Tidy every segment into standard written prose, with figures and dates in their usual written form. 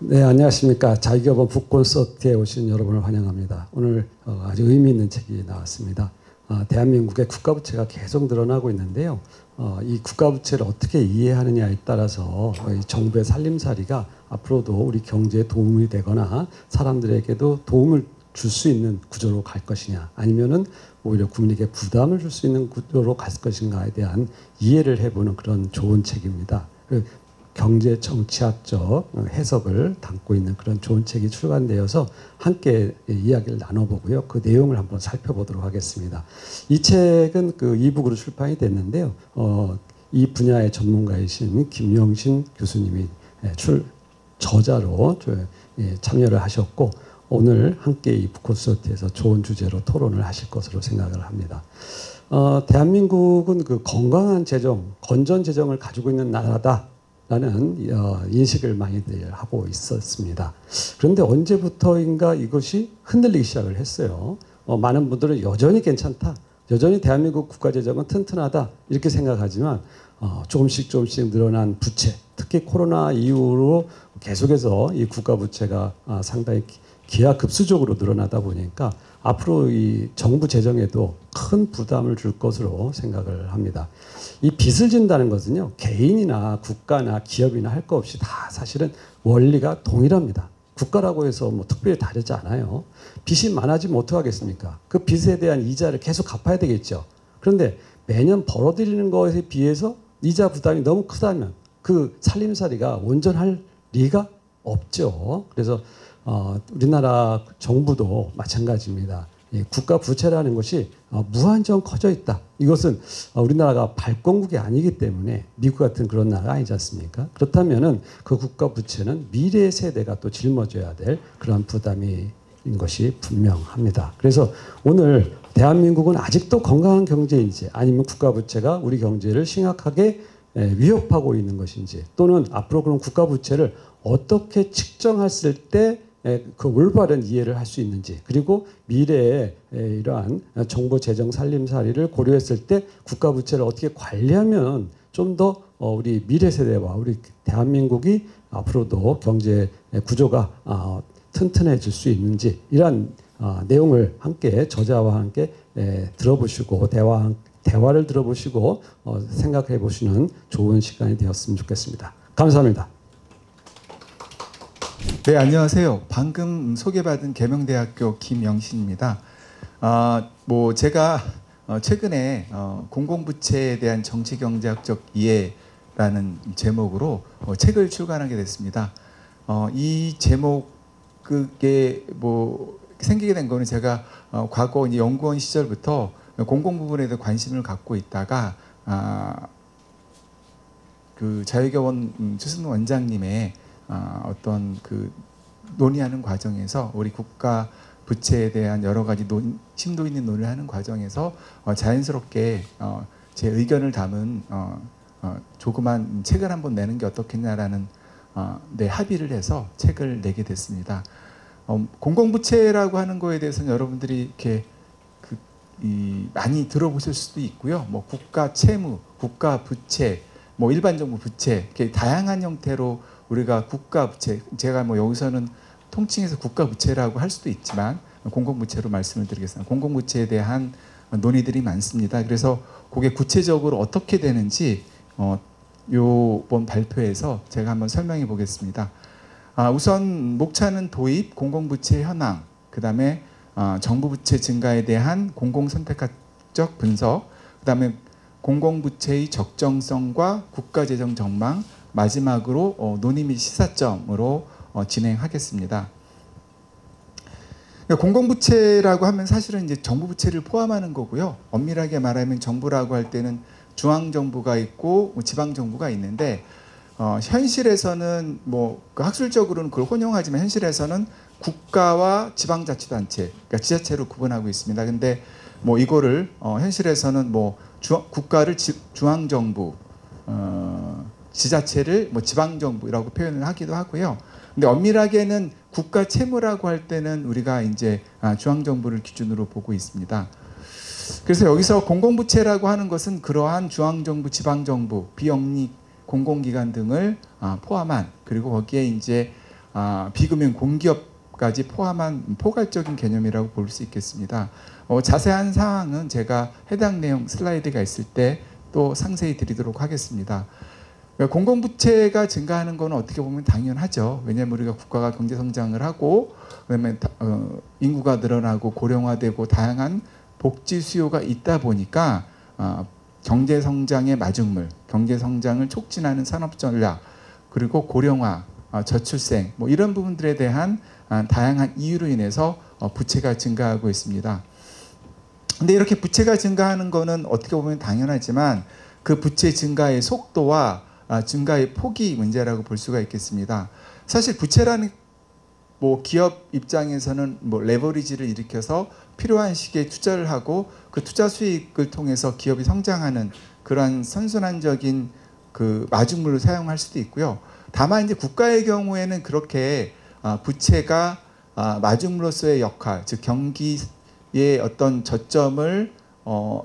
네, 안녕하십니까. 자기결번 북콘서트에 오신 여러분을 환영합니다. 오늘 아주 의미 있는 책이 나왔습니다. 대한민국의 국가부채가 계속 늘어나고 있는데요. 이 국가부채를 어떻게 이해하느냐에 따라서 정부의 살림살이가 앞으로도 우리 경제에 도움이 되거나 사람들에게도 도움을 줄 수 있는 구조로 갈 것이냐, 아니면은 오히려 국민에게 부담을 줄 수 있는 구조로 갈 것인가에 대한 이해를 해보는 그런 좋은 책입니다. 경제 정치학적 해석을 담고 있는 그런 좋은 책이 출간되어서 함께 이야기를 나눠보고요. 그 내용을 한번 살펴보도록 하겠습니다. 이 책은 그 이북으로 출판이 됐는데요. 이 분야의 전문가이신 김영신 교수님이 저자로 참여를 하셨고, 오늘 함께 이 북콘서트에서 좋은 주제로 토론을 하실 것으로 생각을 합니다. 대한민국은 그 건강한 재정, 건전 재정을 가지고 있는 나라다 라는 인식을 많이들 하고 있었습니다. 그런데 언제부터인가 이것이 흔들리기 시작을 했어요. 많은 분들은 여전히 괜찮다, 여전히 대한민국 국가재정은 튼튼하다 이렇게 생각하지만 조금씩 늘어난 부채, 특히 코로나 이후로 계속해서 이 국가부채가 상당히 기하급수적으로 늘어나다 보니까 앞으로 이 정부 재정에도 큰 부담을 줄 것으로 생각을 합니다. 이 빚을 진다는 것은요, 개인이나 국가나 기업이나 할 것 없이 다 사실은 원리가 동일합니다. 국가라고 해서 뭐 특별히 다르지 않아요. 빚이 많아지면 어떡하겠습니까? 그 빚에 대한 이자를 계속 갚아야 되겠죠. 그런데 매년 벌어들이는 것에 비해서 이자 부담이 너무 크다면 그 살림살이가 온전할 리가 없죠. 그래서 우리나라 정부도 마찬가지입니다. 국가 부채라는 것이 무한정 커져 있다. 이것은 우리나라가 발권국이 아니기 때문에 미국 같은 그런 나라가 아니지 않습니까? 그렇다면은 그 국가 부채는 미래 세대가 또 짊어져야 될 그런 부담인 것이 분명합니다. 그래서 오늘 대한민국은 아직도 건강한 경제인지, 아니면 국가 부채가 우리 경제를 심각하게 위협하고 있는 것인지, 또는 앞으로 그런 국가 부채를 어떻게 측정했을 때 그 올바른 이해를 할 수 있는지, 그리고 미래에 이러한 정부 재정 살림살이를 고려했을 때 국가 부채를 어떻게 관리하면 좀 더 우리 미래 세대와 우리 대한민국이 앞으로도 경제 구조가 튼튼해질 수 있는지, 이러한 내용을 함께 저자와 함께 들어보시고 대화를 들어보시고 생각해 보시는 좋은 시간이 되었으면 좋겠습니다. 감사합니다. 네, 안녕하세요. 방금 소개받은 계명대학교 김영신입니다. 제가 최근에 공공부채에 대한 정치경제학적 이해라는 제목으로 책을 출간하게 됐습니다. 이 제목에 생기게 된 거는 제가 과거 이제 연구원 시절부터 공공 부분에 대해 관심을 갖고 있다가 그 자유교원 최순 원장님의 어떤 그 논의하는 과정에서 우리 국가 부채에 대한 여러 가지 심도 있는 논의를 하는 과정에서 자연스럽게 제 의견을 담은 조그만 책을 한번 내는 게 어떻겠냐라는 합의를 해서 책을 내게 됐습니다. 공공부채라고 하는 거에 대해서는 여러분들이 이렇게 많이 들어보실 수도 있고요. 뭐 국가 채무, 국가 부채, 뭐 일반 정부 부채, 이렇게 다양한 형태로 우리가 국가 부채, 제가 뭐 여기서는 통칭해서 국가 부채라고 할 수도 있지만 공공부채로 말씀을 드리겠습니다. 공공부채에 대한 논의들이 많습니다. 그래서 그게 구체적으로 어떻게 되는지 요번 발표에서 제가 한번 설명해 보겠습니다. 우선 목차는 도입, 공공부채 현황, 그 다음에 정부 부채 증가에 대한 공공선택학적 분석, 그 다음에 공공부채의 적정성과 국가재정 전망, 마지막으로 논의 및 시사점으로 진행하겠습니다. 공공부채라고 하면 사실은 이제 정부 부채를 포함하는 거고요. 엄밀하게 말하면 정부라고 할 때는 중앙정부가 있고 지방정부가 있는데, 현실에서는 학술적으로는 그걸 혼용하지만 현실에서는 국가와 지방자치단체, 그러니까 지자체로 구분하고 있습니다. 근데 이거를 현실에서는 국가를 중앙정부, 지자체를 지방정부라고 표현을 하기도 하고요. 근데 엄밀하게는 국가 채무라고 할 때는 우리가 이제 중앙정부를 기준으로 보고 있습니다. 그래서 여기서 공공부채라고 하는 것은 그러한 중앙정부, 지방정부, 비영리 공공기관 등을 포함한, 그리고 거기에 이제 비금융 공기업까지 포함한 포괄적인 개념이라고 볼 수 있겠습니다. 자세한 사항은 제가 해당 내용 슬라이드가 있을 때 또 상세히 드리도록 하겠습니다. 공공부채가 증가하는 것은 어떻게 보면 당연하죠. 왜냐하면 우리가 국가가 경제 성장을 하고 그다음에 인구가 늘어나고 고령화되고 다양한 복지 수요가 있다 보니까 경제 성장의 마중물, 경제 성장을 촉진하는 산업 전략, 그리고 고령화, 저출생 뭐 이런 부분들에 대한 다양한 이유로 인해서 부채가 증가하고 있습니다. 근데 이렇게 부채가 증가하는 거는 어떻게 보면 당연하지만 그 부채 증가의 속도와 증가의 폭이 문제라고 볼 수가 있겠습니다. 사실 부채라는 뭐 기업 입장에서는 뭐 레버리지를 일으켜서 필요한 시기에 투자를 하고 그 투자 수익을 통해서 기업이 성장하는 그러한 선순환적인 그 마중물로 사용할 수도 있고요. 다만 이제 국가의 경우에는 그렇게 부채가 마중물로서의 역할, 즉 경기의 어떤 저점을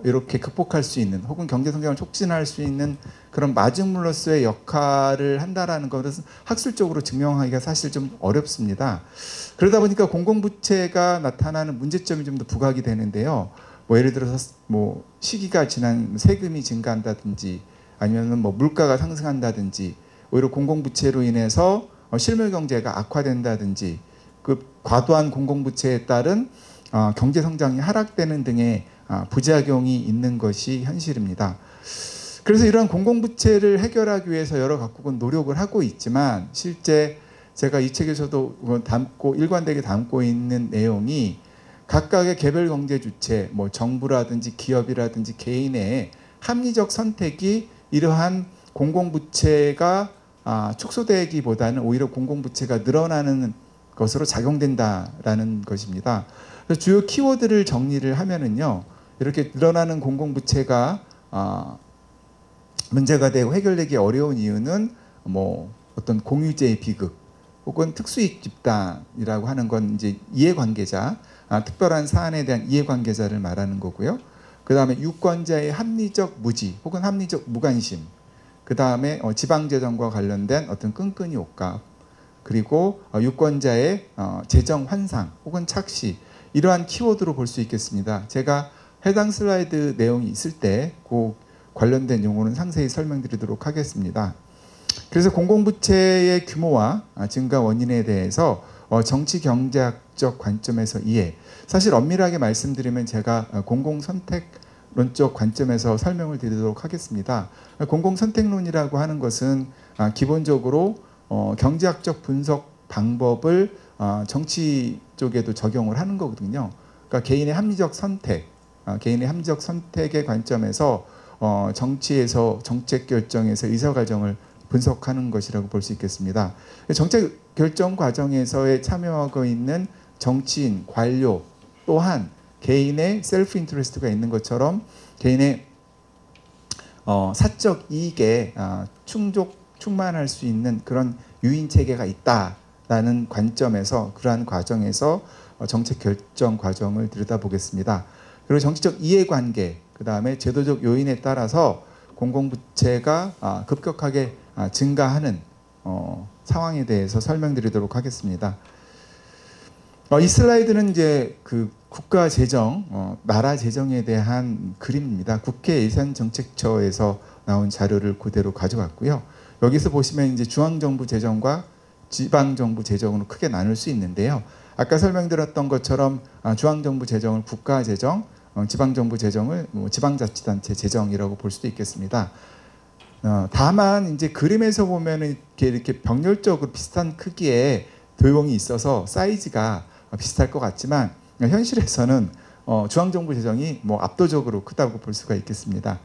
이렇게 극복할 수 있는 혹은 경제 성장을 촉진할 수 있는 그런 마중물로서의 역할을 한다라는 것은 학술적으로 증명하기가 사실 좀 어렵습니다. 그러다 보니까 공공부채가 나타나는 문제점이 좀 더 부각이 되는데요. 뭐 예를 들어서 뭐 시기가 지난 세금이 증가한다든지 아니면은 뭐 물가가 상승한다든지 오히려 공공부채로 인해서 실물 경제가 악화된다든지 그 과도한 공공부채에 따른 경제 성장이 하락되는 등의 부작용이 있는 것이 현실입니다. 그래서 이러한 공공부채를 해결하기 위해서 여러 각국은 노력을 하고 있지만 실제 제가 이 책에서도 일관되게 담고 있는 내용이 각각의 개별 경제 주체, 뭐 정부라든지 기업이라든지 개인의 합리적 선택이 이러한 공공부채가 축소되기보다는 오히려 공공부채가 늘어나는 것으로 작용된다라는 것입니다. 그래서 주요 키워드를 정리를 하면은요, 이렇게 늘어나는 공공부채가 문제가 되고 해결되기 어려운 이유는 뭐 어떤 공유제의 비극 혹은 특수이익 집단이라고 하는 건 이제 이해관계자, 특별한 사안에 대한 이해관계자를 말하는 거고요. 그 다음에 유권자의 합리적 무지 혹은 합리적 무관심, 그 다음에 지방재정과 관련된 어떤 끈끈이 옷값, 그리고 유권자의 재정 환상 혹은 착시, 이러한 키워드로 볼 수 있겠습니다. 제가 해당 슬라이드 내용이 있을 때 그 관련된 용어는 상세히 설명드리도록 하겠습니다. 그래서 공공부채의 규모와 증가 원인에 대해서 정치 경제학적 관점에서 이해, 사실 엄밀하게 말씀드리면 제가 공공선택론적 관점에서 설명을 드리도록 하겠습니다. 공공선택론이라고 하는 것은 기본적으로 경제학적 분석 방법을 정치 쪽에도 적용을 하는 거거든요. 그러니까 개인의 합리적 선택, 개인의 합리적 선택의 관점에서 정치에서 정책 결정에서 의사 과정을 분석하는 것이라고 볼 수 있겠습니다. 정책 결정 과정에서의 참여하고 있는 정치인, 관료 또한 개인의 셀프 인트레스트가 있는 것처럼 개인의 사적 이익에 충만할 수 있는 그런 유인 체계가 있다라는 관점에서 그러한 과정에서 정책 결정 과정을 들여다보겠습니다. 그리고 정치적 이해관계, 그 다음에 제도적 요인에 따라서 공공부채가 급격하게 증가하는 상황에 대해서 설명드리도록 하겠습니다. 이 슬라이드는 이제 그 국가 재정, 나라 재정에 대한 그림입니다. 국회 예산정책처에서 나온 자료를 그대로 가져왔고요. 여기서 보시면 이제 중앙정부 재정과 지방정부 재정으로 크게 나눌 수 있는데요. 아까 설명드렸던 것처럼 중앙정부 재정을 국가 재정, 지방정부 재정을 지방자치단체 재정이라고 볼 수도 있겠습니다. 다만 이제 그림에서 보면은 이렇게 병렬적으로 비슷한 크기의 도형이 있어서 사이즈가 비슷할 것 같지만 현실에서는 중앙정부 재정이 뭐 압도적으로 크다고 볼 수가 있겠습니다.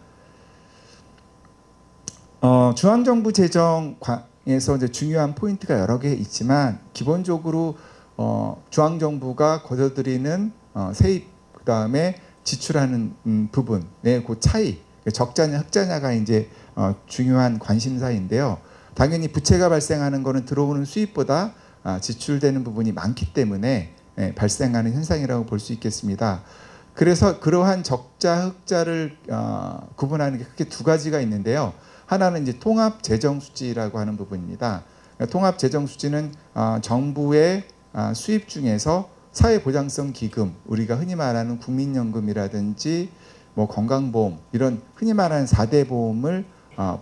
중앙정부 재정에서 이제 중요한 포인트가 여러 개 있지만 기본적으로 중앙정부가 거둬들이는 세입, 그 다음에 지출하는 부분의 그 차이, 적자냐 흑자냐가 이제 중요한 관심사인데요. 당연히 부채가 발생하는 것은 들어오는 수입보다 지출되는 부분이 많기 때문에 발생하는 현상이라고 볼 수 있겠습니다. 그래서 그러한 적자 흑자를 구분하는 게 크게 두 가지가 있는데요. 하나는 이제 통합 재정 수지라고 하는 부분입니다. 통합재정수지는 정부의 수입 중에서 사회보장성 기금, 우리가 흔히 말하는 국민연금이라든지 뭐 건강보험, 이런 흔히 말하는 4대 보험을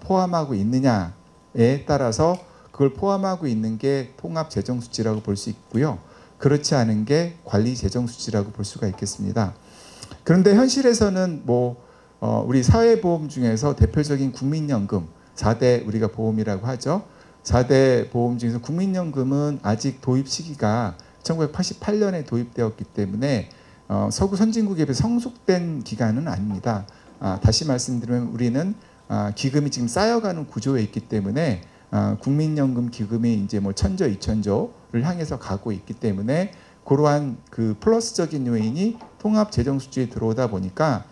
포함하고 있느냐에 따라서 그걸 포함하고 있는 게 통합재정수지라고 볼 수 있고요. 그렇지 않은 게 관리재정수지라고 볼 수가 있겠습니다. 그런데 현실에서는 우리 사회보험 중에서 대표적인 국민연금, 4대 우리가 보험이라고 하죠. 4대 보험 중에서 국민연금은 아직 도입 시기가 1988년에 도입되었기 때문에 서구 선진국에 비해 성숙된 기간은 아닙니다. 다시 말씀드리면 우리는 기금이 지금 쌓여가는 구조에 있기 때문에 국민연금 기금이 이제 뭐 1000조, 2000조를 향해서 가고 있기 때문에 그러한 그 플러스적인 요인이 통합재정수지에 들어오다 보니까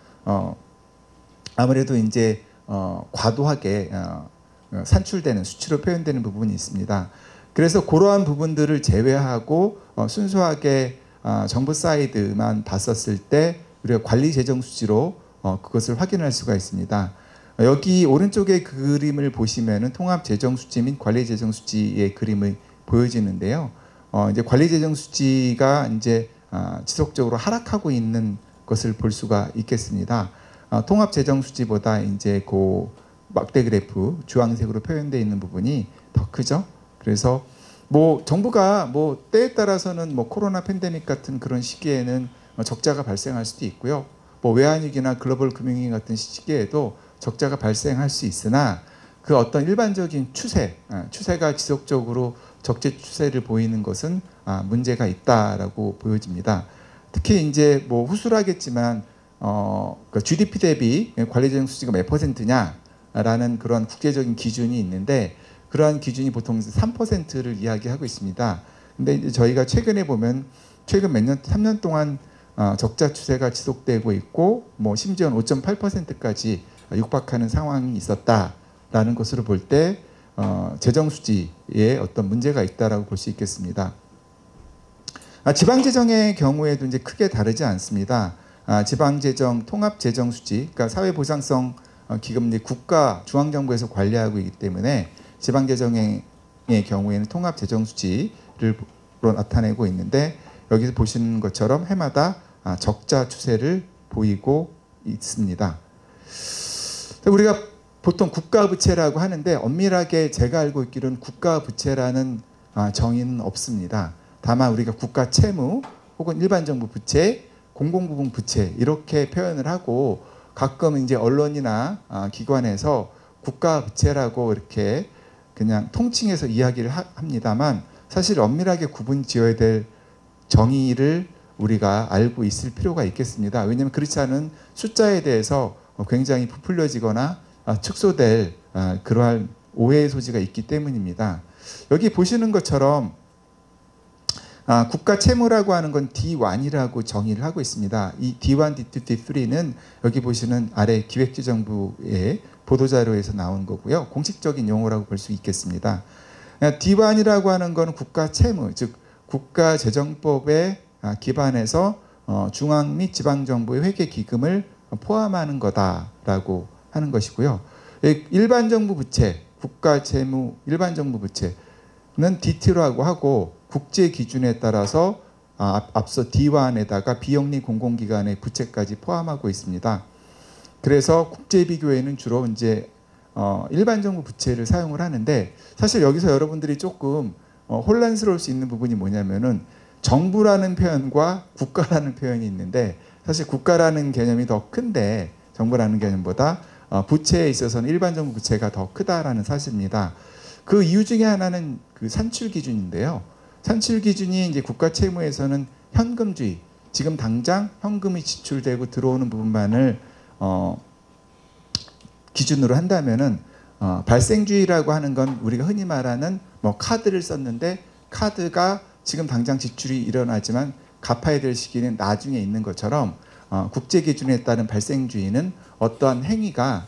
아무래도 이제 과도하게 산출되는 수치로 표현되는 부분이 있습니다. 그래서 그러한 부분들을 제외하고 순수하게 정부 사이드만 봤었을 때 우리가 관리재정수지로 그것을 확인할 수가 있습니다. 여기 오른쪽의 그림을 보시면은 통합재정수지 및 관리재정수지의 그림이 보여지는데요. 이제 관리재정수지가 이제 지속적으로 하락하고 있는 것을 볼 수가 있겠습니다. 통합재정수지보다 이제 그 막대 그래프 주황색으로 표현되어 있는 부분이 더 크죠. 그래서 정부가 때에 따라서는 코로나 팬데믹 같은 그런 시기에는 적자가 발생할 수도 있고요. 외환위기나 글로벌 금융위기 같은 시기에도 적자가 발생할 수 있으나 그 어떤 일반적인 추세가 지속적으로 적재 추세를 보이는 것은 문제가 있다라고 보여집니다. 특히 이제 후술하겠지만 GDP 대비 관리재정수지가 몇 %냐라는 그런 국제적인 기준이 있는데 그러한 기준이 보통 3%를 이야기하고 있습니다. 근데 이제 저희가 최근에 보면 최근 3년 동안 적자 추세가 지속되고 있고 심지어는 5.8%까지 육박하는 상황이 있었다라는 것으로 볼 때 재정수지에 어떤 문제가 있다라고 볼 수 있겠습니다. 지방재정의 경우에도 이제 크게 다르지 않습니다. 지방재정, 통합재정수지, 그러니까 사회보장성 기금 국가 중앙정부에서 관리하고 있기 때문에 지방재정의 경우에는 통합재정수지를 나타내고 있는데 여기서 보시는 것처럼 해마다 적자 추세를 보이고 있습니다. 우리가 보통 국가부채라고 하는데 엄밀하게 제가 알고 있기로는 국가부채라는 정의는 없습니다. 다만 우리가 국가채무 혹은 일반정부 부채, 공공부문 부채 이렇게 표현을 하고 가끔 이제 언론이나 기관에서 국가부채라고 이렇게 그냥 통칭해서 이야기를 합니다만 사실 엄밀하게 구분 지어야 될 정의를 우리가 알고 있을 필요가 있겠습니다. 왜냐하면 그렇지 않은 숫자에 대해서 굉장히 부풀려지거나 축소될 그러한 오해의 소지가 있기 때문입니다. 여기 보시는 것처럼 국가 채무라고 하는 건 D1이라고 정의를 하고 있습니다. 이 D1, D2, D3는 여기 보시는 아래 기획재정부의 보도자료에서 나온 거고요. 공식적인 용어라고 볼 수 있겠습니다. D1이라고 하는 건 국가 채무, 즉 국가재정법에 기반해서 중앙 및 지방정부의 회계기금을 포함하는 거다라고 하는 것이고요. 일반정부 부채, 국가채무 일반정부 부채는 D2라고 하고 국제 기준에 따라서 앞서 D1에다가 비영리 공공기관의 부채까지 포함하고 있습니다. 그래서 국제 비교에는 주로 이제 일반정부 부채를 사용을 하는데 사실 여기서 여러분들이 조금 혼란스러울 수 있는 부분이 뭐냐면은 정부라는 표현과 국가라는 표현이 있는데 사실 국가라는 개념이 더 큰데 정부라는 개념보다 부채에 있어서는 일반정부 부채가 더 크다라는 사실입니다. 그 이유 중에 하나는 그 산출 기준인데요. 산출 기준이 이제 국가 채무에서는 현금주의, 지금 당장 현금이 지출되고 들어오는 부분만을 기준으로 한다면은 발생주의라고 하는 건 우리가 흔히 말하는 카드를 썼는데 카드가 지금 당장 지출이 일어나지만 갚아야 될 시기는 나중에 있는 것처럼 국제 기준에 따른 발생주의는 어떠한 행위가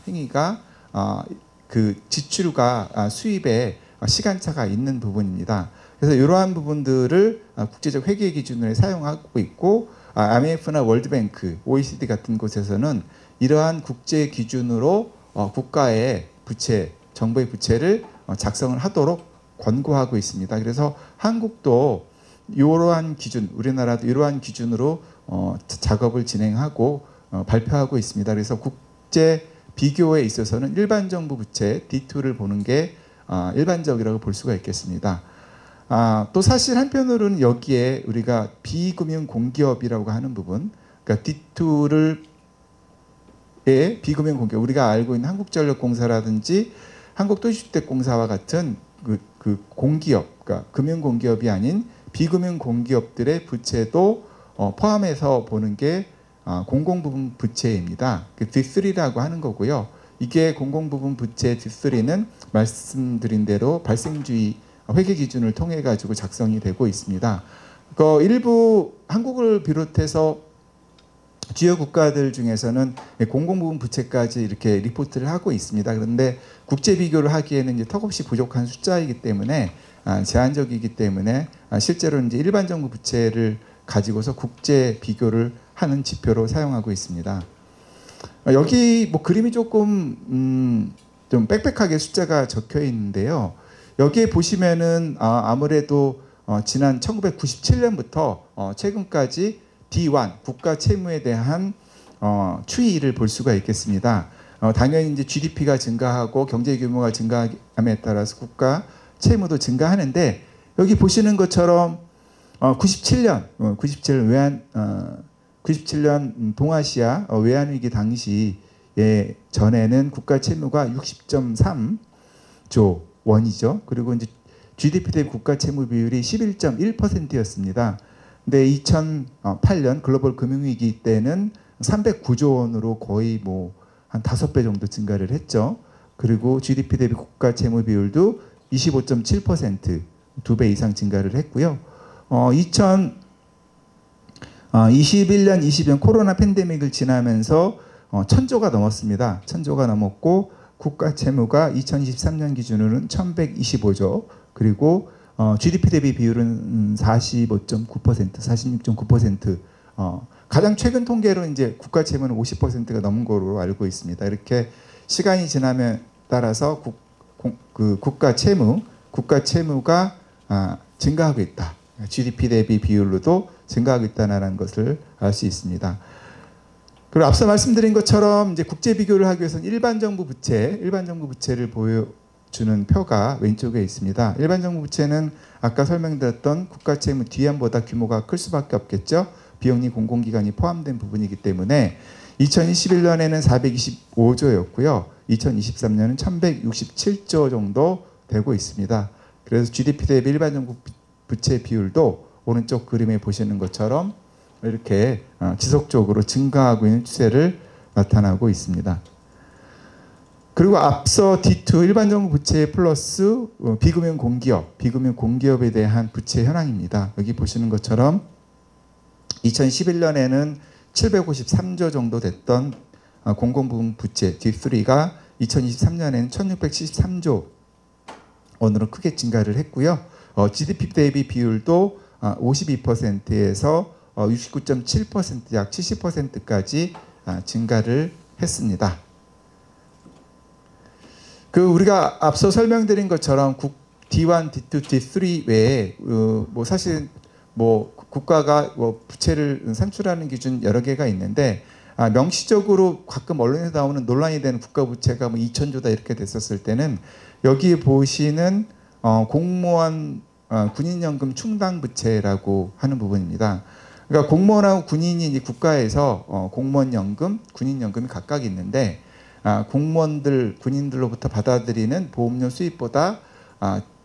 그 지출과 수입에 시간차가 있는 부분입니다. 그래서 이러한 부분들을 국제적 회계 기준으로 사용하고 있고 IMF나 월드뱅크, OECD 같은 곳에서는 이러한 국제 기준으로 국가의 부채, 정부의 부채를 작성을 하도록 권고하고 있습니다. 그래서 한국도 이러한 기준, 우리나라도 이러한 기준으로 작업을 진행하고 발표하고 있습니다. 그래서 국제 비교에 있어서는 일반 정부 부채 D2를 보는 게 일반적이라고 볼 수가 있겠습니다. 또 사실 한편으로는 여기에 우리가 비금융 공기업이라고 하는 부분, 그러니까 D2를 비금융 공기업, 우리가 알고 있는 한국전력공사라든지 한국도시주택공사와 같은 그 공기업, 그러니까 금융 공기업이 아닌 비금융 공기업들의 부채도 포함해서 보는 게 공공부분 부채입니다. 그 D3라고 하는 거고요. 이게 공공부분 부채 D3는 말씀드린 대로 발생주의 회계 기준을 통해 가지고 작성이 되고 있습니다. 일부 한국을 비롯해서 주요 국가들 중에서는 공공부분 부채까지 이렇게 리포트를 하고 있습니다. 그런데 국제 비교를 하기에는 이제 턱없이 부족한 숫자이기 때문에 제한적이기 때문에 실제로 이제 일반 정부 부채를 가지고서 국제 비교를 하는 지표로 사용하고 있습니다. 여기 뭐 그림이 조금 좀 빽빽하게 숫자가 적혀 있는데요. 여기에 보시면은 아무래도 지난 1997년부터 최근까지 D1 국가 채무에 대한 추이를 볼 수가 있겠습니다. 당연히 이제 GDP가 증가하고 경제 규모가 증가함에 따라서 국가 채무도 증가하는데 여기 보시는 것처럼 97년 동아시아 외환위기 당시에 전에는 국가 채무가 60.3조 원이죠. 그리고 이제 GDP 대비 국가 채무 비율이 11.1%였습니다. 근데 2008년 글로벌 금융위기 때는 309조 원으로 거의 뭐 한 5배 정도 증가를 했죠. 그리고 GDP 대비 국가 채무 비율도 25.7% 2배 이상 증가를 했고요. 2021년, 22년 코로나 팬데믹을 지나면서 1000조가 넘었습니다. 1000조가 넘었고 국가 채무가 2023년 기준으로는 1125조, 그리고 GDP 대비 비율은 45.9%, 46.9%. 가장 최근 통계로 이제 국가 채무는 50%가 넘은 거로 알고 있습니다. 이렇게 시간이 지남에 따라서 국가 채무가 증가하고 있다. GDP 대비 비율로도 증가하고 있다는 것을 알 수 있습니다. 그리고 앞서 말씀드린 것처럼 이제 국제 비교를 하기 위해서는 일반 정부 부채를 보여주는 표가 왼쪽에 있습니다. 일반 정부 부채는 아까 설명드렸던 국가 채무 뒤안보다 규모가 클 수밖에 없겠죠. 비영리 공공기관이 포함된 부분이기 때문에 2021년에는 425조였고요. 2023년은 1167조 정도 되고 있습니다. 그래서 GDP 대비 일반 정부 부채 비율도 오른쪽 그림에 보시는 것처럼 이렇게 지속적으로 증가하고 있는 추세를 나타나고 있습니다. 그리고 앞서 D2 일반 정부 부채 플러스 비금융 공기업에 대한 부채 현황입니다. 여기 보시는 것처럼 2011년에는 753조 정도 됐던 공공부문 부채 D3가 2023년에는 1673조 원으로 크게 증가를 했고요. GDP 대비 비율도 52%에서 69.7% 약 70%까지 증가를 했습니다. 우리가 앞서 설명드린 것처럼 D1, D2, D3 외에 뭐 사실 뭐 국가가 뭐 부채를 산출하는 기준 여러 개가 있는데 명시적으로 가끔 언론에서 나오는 논란이 되는 국가 부채가 뭐 2000조다 이렇게 됐었을 때는 여기 보시는 공무원 군인연금 충당 부채라고 하는 부분입니다. 그러니까 공무원하고 군인이 이제 국가에서 공무원연금, 군인연금이 각각 있는데 군인들로부터 받아들이는 보험료 수입보다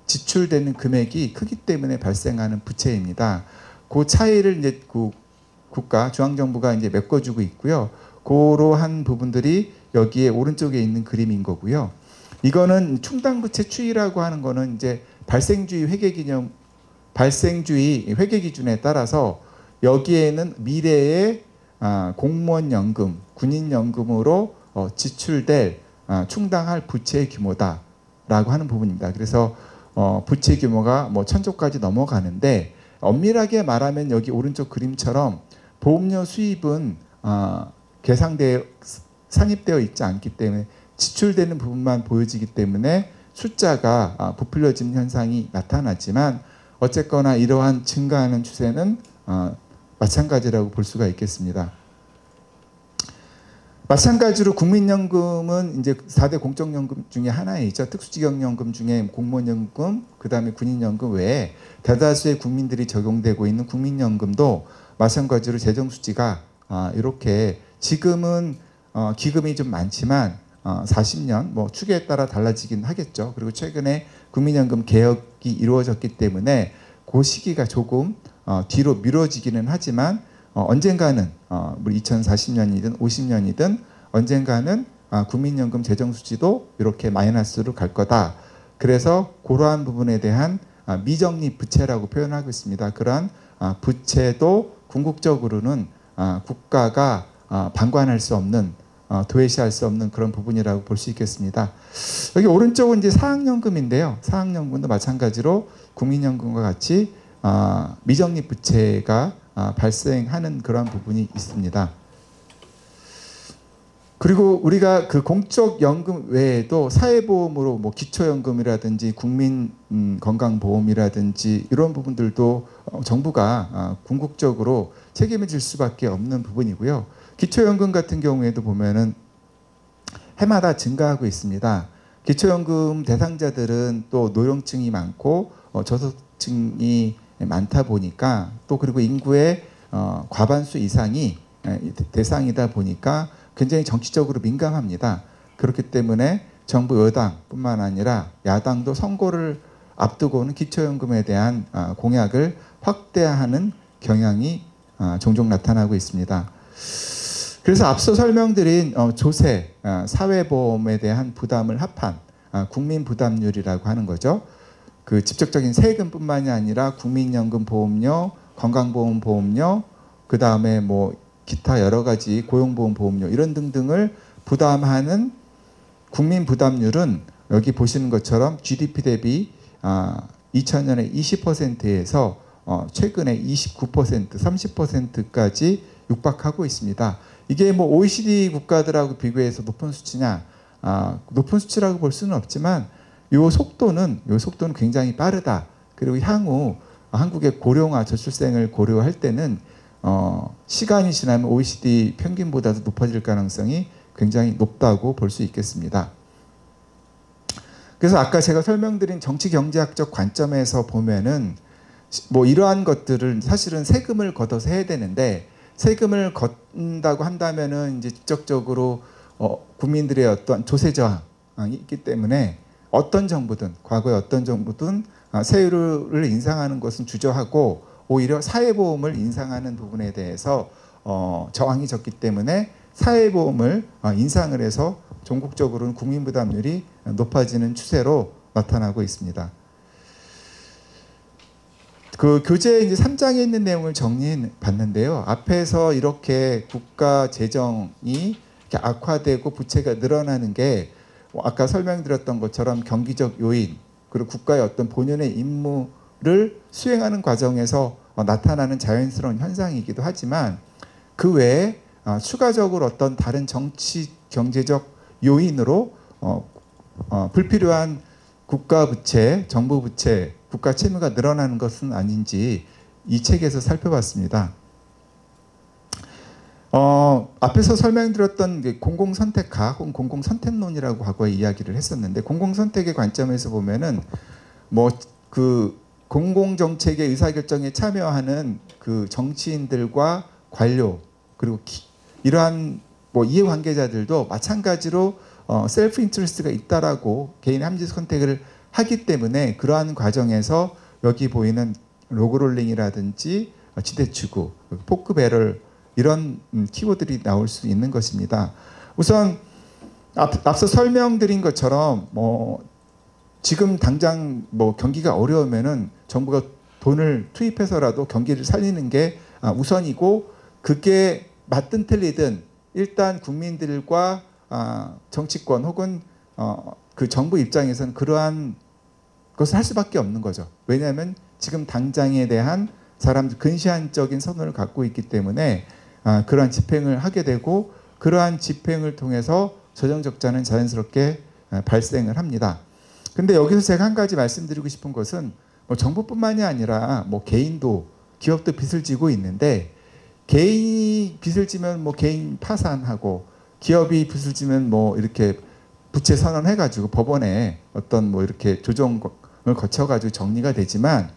지출되는 금액이 크기 때문에 발생하는 부채입니다. 그 차이를 이제 국가 중앙정부가 이제 메꿔주고 있고요. 그러한 부분들이 여기에 오른쪽에 있는 그림인 거고요. 이거는 충당부채 추이라고 하는 거는 이제 발생주의 회계 기준에 따라서 여기에는 미래의 공무원연금, 군인연금으로 지출될 충당할 부채의 규모다라고 하는 부분입니다. 그래서 부채 규모가 뭐 1000조까지 넘어가는데 엄밀하게 말하면 여기 오른쪽 그림처럼 보험료 수입은 상입되어 있지 않기 때문에 지출되는 부분만 보여지기 때문에 숫자가 부풀려지는 현상이 나타났지만 어쨌거나 이러한 증가하는 추세는 마찬가지라고 볼 수가 있겠습니다. 마찬가지로 국민연금은 이제 4대 공적연금 중에 하나이죠. 특수직역연금 중에 공무원연금, 그 다음에 군인연금 외에 대다수의 국민들이 적용되고 있는 국민연금도 마찬가지로 재정수지가 이렇게 지금은 기금이 좀 많지만 40년 뭐 추계에 따라 달라지긴 하겠죠. 그리고 최근에 국민연금 개혁이 이루어졌기 때문에 그 시기가 조금 뒤로 미뤄지기는 하지만 언젠가는 2040년이든 50년이든 언젠가는 국민연금 재정수지도 이렇게 마이너스로 갈 거다. 그래서 그러한 부분에 대한 미적립 부채라고 표현하고 있습니다. 그러한 부채도 궁극적으로는 국가가 방관할 수 없는 도외시할 수 없는 그런 부분이라고 볼 수 있겠습니다. 여기 오른쪽은 이제 사학연금인데요. 사학연금도 마찬가지로 국민연금과 같이 미적립 부채가 발생하는 그런 부분이 있습니다. 그리고 우리가 그 공적연금 외에도 사회보험으로 뭐 기초연금이라든지 국민건강보험이라든지 이런 부분들도 정부가 궁극적으로 책임을 질 수밖에 없는 부분이고요. 기초연금 같은 경우에도 보면은 해마다 증가하고 있습니다. 기초연금 대상자들은 또 노령층이 많고 저소득층이 많다 보니까 또 그리고 인구의 과반수 이상이 대상이다 보니까 굉장히 정치적으로 민감합니다. 그렇기 때문에 정부 여당뿐만 아니라 야당도 선거를 앞두고는 기초연금에 대한 공약을 확대하는 경향이 종종 나타나고 있습니다. 그래서 앞서 설명드린 조세, 사회보험에 대한 부담을 합한 국민부담률이라고 하는 거죠. 그 직접적인 세금뿐만이 아니라 국민연금 보험료, 건강보험 보험료, 그 다음에 뭐 기타 여러 가지 고용보험 보험료 이런 등등을 부담하는 국민 부담률은 여기 보시는 것처럼 GDP 대비 2000년에 20%에서 최근에 29%, 30%까지 육박하고 있습니다. 이게 뭐 OECD 국가들하고 비교해서 높은 수치냐? 높은 수치라고 볼 수는 없지만 요 속도는 굉장히 빠르다. 그리고 향후 한국의 고령화 저출생을 고려할 때는 시간이 지나면 OECD 평균보다도 높아질 가능성이 굉장히 높다고 볼 수 있겠습니다. 그래서 아까 제가 설명드린 정치 경제학적 관점에서 보면은 뭐 이러한 것들을 사실은 세금을 걷어서 해야 되는데 세금을 걷는다고 한다면은 이제 직접적으로 국민들의 어떤 조세 저항이 있기 때문에 어떤 정부든 과거에 어떤 정부든 세율을 인상하는 것은 주저하고 오히려 사회보험을 인상하는 부분에 대해서 저항이 적기 때문에 사회보험을 인상을 해서 전국적으로는 국민부담률이 높아지는 추세로 나타나고 있습니다. 그 교재 이제 3장에 있는 내용을 정리해 봤는데요. 앞에서 이렇게 국가 재정이 이렇게 악화되고 부채가 늘어나는 게 아까 설명드렸던 것처럼 경기적 요인 그리고 국가의 어떤 본연의 임무를 수행하는 과정에서 나타나는 자연스러운 현상이기도 하지만 그 외에 추가적으로 어떤 다른 정치 경제적 요인으로 불필요한 국가 부채, 정부 부채, 국가 채무가 늘어나는 것은 아닌지 이 책에서 살펴봤습니다. 앞에서 설명드렸던 공공선택학 혹은 공공선택론이라고 과거에 이야기를 했었는데 공공선택의 관점에서 보면은 뭐 그 공공정책의 의사결정에 참여하는 그 정치인들과 관료 그리고 이러한 뭐 이해관계자들도 마찬가지로 셀프 인트레스트가 있다라고 개인 합리적 선택을 하기 때문에 그러한 과정에서 여기 보이는 로그롤링이라든지 지대추구, 포크 배럴 이런 키워드들이 나올 수 있는 것입니다. 우선 앞서 설명드린 것처럼 뭐 지금 당장 뭐 경기가 어려우면은 정부가 돈을 투입해서라도 경기를 살리는 게 우선이고 그게 맞든 틀리든 일단 국민들과 정치권 혹은 그 정부 입장에서는 그러한 것을 할 수밖에 없는 거죠. 왜냐하면 지금 당장에 대한 사람들 근시안적인 선호를 갖고 있기 때문에 그러한 집행을 하게 되고 그러한 집행을 통해서 재정적자는 자연스럽게 발생을 합니다. 근데 여기서 제가 한 가지 말씀드리고 싶은 것은 뭐 정부뿐만이 아니라 뭐 개인도 기업도 빚을 지고 있는데 개인이 빚을 지면 뭐 개인 파산하고 기업이 빚을 지면 뭐 이렇게 부채 선언해가지고 법원에 어떤 뭐 이렇게 조정을 거쳐가지고 정리가 되지만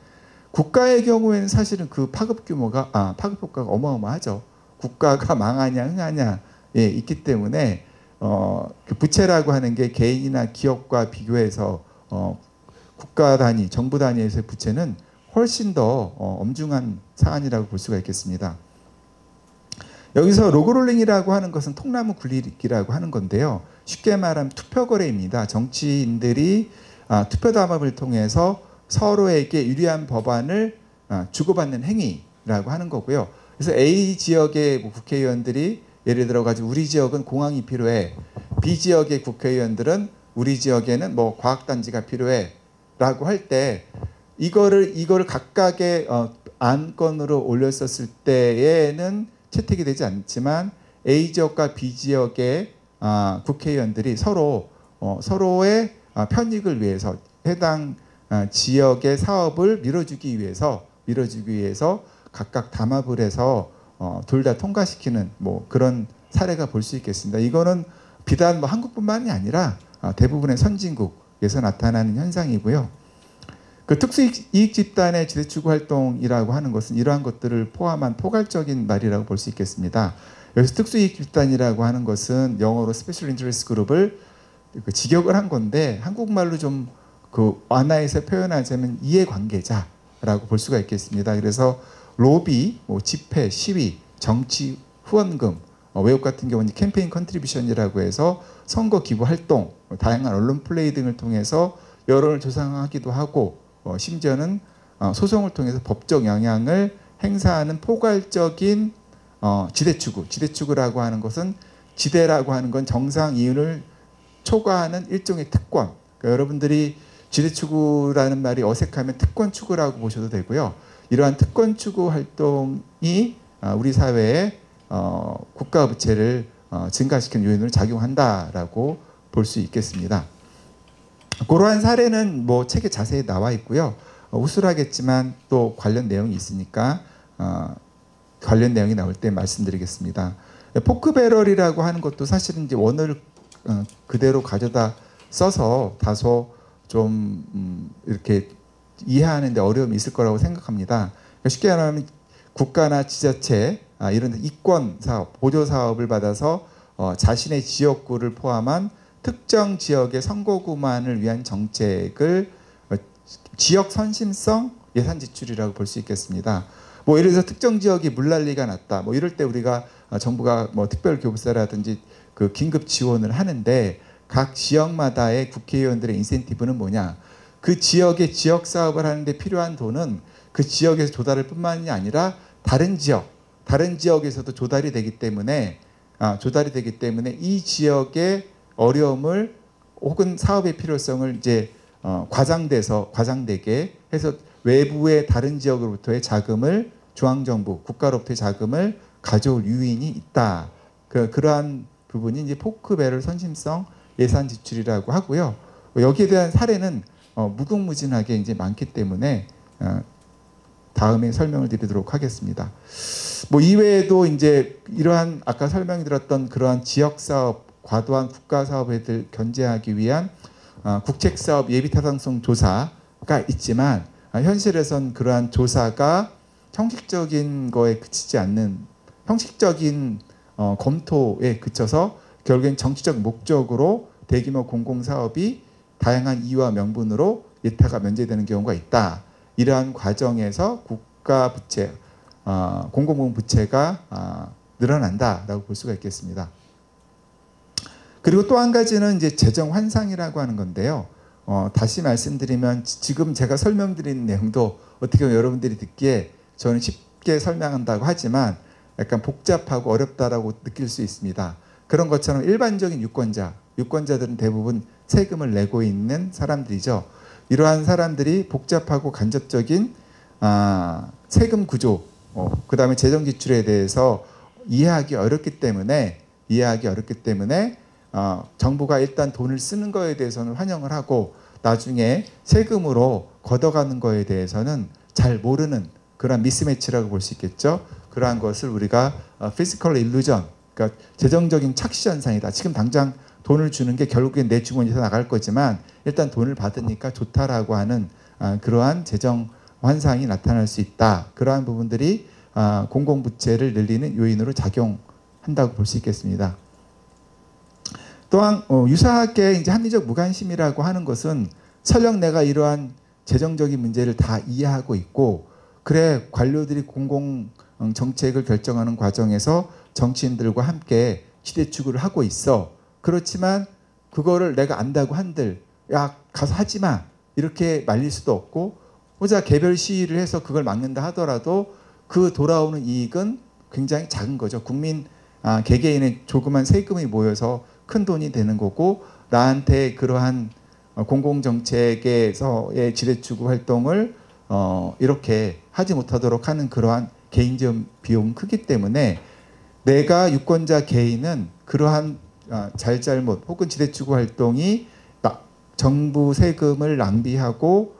국가의 경우에는 사실은 그 파급 효과가 어마어마하죠. 국가가 망하냐 흥하냐 예, 있기 때문에 그 부채라고 하는 게 개인이나 기업과 비교해서 국가 단위, 정부 단위에서의 부채는 훨씬 더 엄중한 사안이라고 볼 수가 있겠습니다. 여기서 로그롤링이라고 하는 것은 통나무 굴리기라고 하는 건데요. 쉽게 말하면 투표 거래입니다. 정치인들이 투표 담합을 통해서 서로에게 유리한 법안을 주고받는 행위라고 하는 거고요. 그래서 A 지역의 국회의원들이 예를 들어 가지고 우리 지역은 공항이 필요해. B 지역의 국회의원들은 우리 지역에는 뭐 과학단지가 필요해라고 할 때 이거를 각각의 안건으로 올렸었을 때에는 채택이 되지 않지만 A 지역과 B 지역의 국회의원들이 서로의 편익을 위해서 해당 지역의 사업을 밀어주기 위해서 각각 담합을 해서 둘 다 통과시키는 뭐 그런 사례가 볼 수 있겠습니다. 이거는 비단 뭐 한국뿐만이 아니라 대부분의 선진국에서 나타나는 현상이고요. 그 특수이익 집단의 지대추구 활동이라고 하는 것은 이러한 것들을 포함한 포괄적인 말이라고 볼 수 있겠습니다. 여기서 특수이익 집단이라고 하는 것은 영어로 Special Interest Group을 직역을 한 건데 한국말로 좀 그 완화해서 표현하자면 이해관계자라고 볼 수가 있겠습니다. 그래서 로비, 뭐 집회, 시위, 정치 후원금, 외국 같은 경우는 캠페인 컨트리뷰션이라고 해서 선거 기부 활동, 다양한 언론 플레이 등을 통해서 여론을 조성하기도 하고 심지어는 소송을 통해서 법적 영향을 행사하는 포괄적인 지대추구라고 하는 것은 지대라고 하는 건 정상 이윤을 초과하는 일종의 특권. 그러니까 여러분들이 지대추구라는 말이 어색하면 특권추구라고 보셔도 되고요. 이러한 특권추구 활동이 우리 사회에 국가 부채를 증가시키는 요인으로 작용한다라고 볼 수 있겠습니다. 그러한 사례는 뭐 책에 자세히 나와 있고요. 우스라겠지만 또 관련 내용이 있으니까 관련 내용이 나올 때 말씀드리겠습니다. 포크배럴이라고 하는 것도 사실은 이제 원어를 그대로 가져다 써서 다소 좀 이렇게 이해하는 데 어려움이 있을 거라고 생각합니다. 쉽게 말하면 국가나 지자체 이런 이권 사업, 보조 사업을 받아서 자신의 지역구를 포함한 특정 지역의 선거구만을 위한 정책을 지역 선심성 예산 지출이라고 볼 수 있겠습니다. 뭐 예를 들어서 특정 지역이 물난리가 났다. 뭐 이럴 때 우리가 정부가 뭐 특별 교부세라든지 그 긴급 지원을 하는데 각 지역마다의 국회의원들의 인센티브는 뭐냐? 그 지역의 지역 사업을 하는데 필요한 돈은 그 지역에서 조달할 뿐만이 아니라 다른 지역에서도 조달이 되기 때문에 이 지역의 어려움을 혹은 사업의 필요성을 이제 과장되게 해서 외부의 다른 지역으로부터의 자금을 중앙정부 국가로부터의 자금을 가져올 유인이 있다. 그러한 부분이 이제 포크배럴 선심성 예산 지출이라고 하고요. 여기에 대한 사례는 무궁무진하게 이제 많기 때문에 다음에 설명을 드리도록 하겠습니다. 뭐 이외에도 이제 이러한 아까 설명이 들었던 그러한 지역 사업, 과도한 국가 사업에 견제하기 위한 국책 사업 예비 타당성 조사가 있지만 현실에선 그러한 조사가 형식적인 거에 그치지 않는 형식적인 검토에 그쳐서 결국엔 정치적 목적으로 대규모 공공사업이 다양한 이유와 명분으로 예타가 면제되는 경우가 있다. 이러한 과정에서 국가 부채, 공공부문 부채가 늘어난다라고 볼 수가 있겠습니다. 그리고 또 한 가지는 이제 재정 환상이라고 하는 건데요. 다시 말씀드리면 지금 제가 설명드리는 내용도 어떻게 보면 여러분들이 듣기에 저는 쉽게 설명한다고 하지만 약간 복잡하고 어렵다라고 느낄 수 있습니다. 그런 것처럼 일반적인 유권자들은 대부분 세금을 내고 있는 사람들이죠. 이러한 사람들이 복잡하고 간접적인 세금 구조, 그 다음에 재정 지출에 대해서 이해하기 어렵기 때문에 정부가 일단 돈을 쓰는 거에 대해서는 환영을 하고 나중에 세금으로 걷어가는 거에 대해서는 잘 모르는 그런 미스매치라고 볼 수 있겠죠. 그러한 것을 우리가 physical illusion, 그러니까 재정적인 착시 현상이다. 지금 당장 돈을 주는 게 결국엔 내 주머니에서 나갈 거지만 일단 돈을 받으니까 좋다라고 하는 그러한 재정 환상이 나타날 수 있다. 그러한 부분들이 공공부채를 늘리는 요인으로 작용한다고 볼 수 있겠습니다. 또한 유사하게 이제 합리적 무관심이라고 하는 것은 설령 내가 이러한 재정적인 문제를 다 이해하고 있고 그래 관료들이 공공 정책을 결정하는 과정에서 정치인들과 함께 기대추구를 하고 있어. 그렇지만 그거를 내가 안다고 한들 야 가서 하지 마 이렇게 말릴 수도 없고 호자 개별 시위를 해서 그걸 막는다 하더라도 그 돌아오는 이익은 굉장히 작은 거죠. 국민 개개인의 조그만 세금이 모여서 큰 돈이 되는 거고 나한테 그러한 공공정책에서의 지대추구 활동을 이렇게 하지 못하도록 하는 그러한 개인적 비용은 크기 때문에 내가 유권자 개인은 그러한 잘잘못 혹은 지대추구 활동이 정부 세금을 낭비하고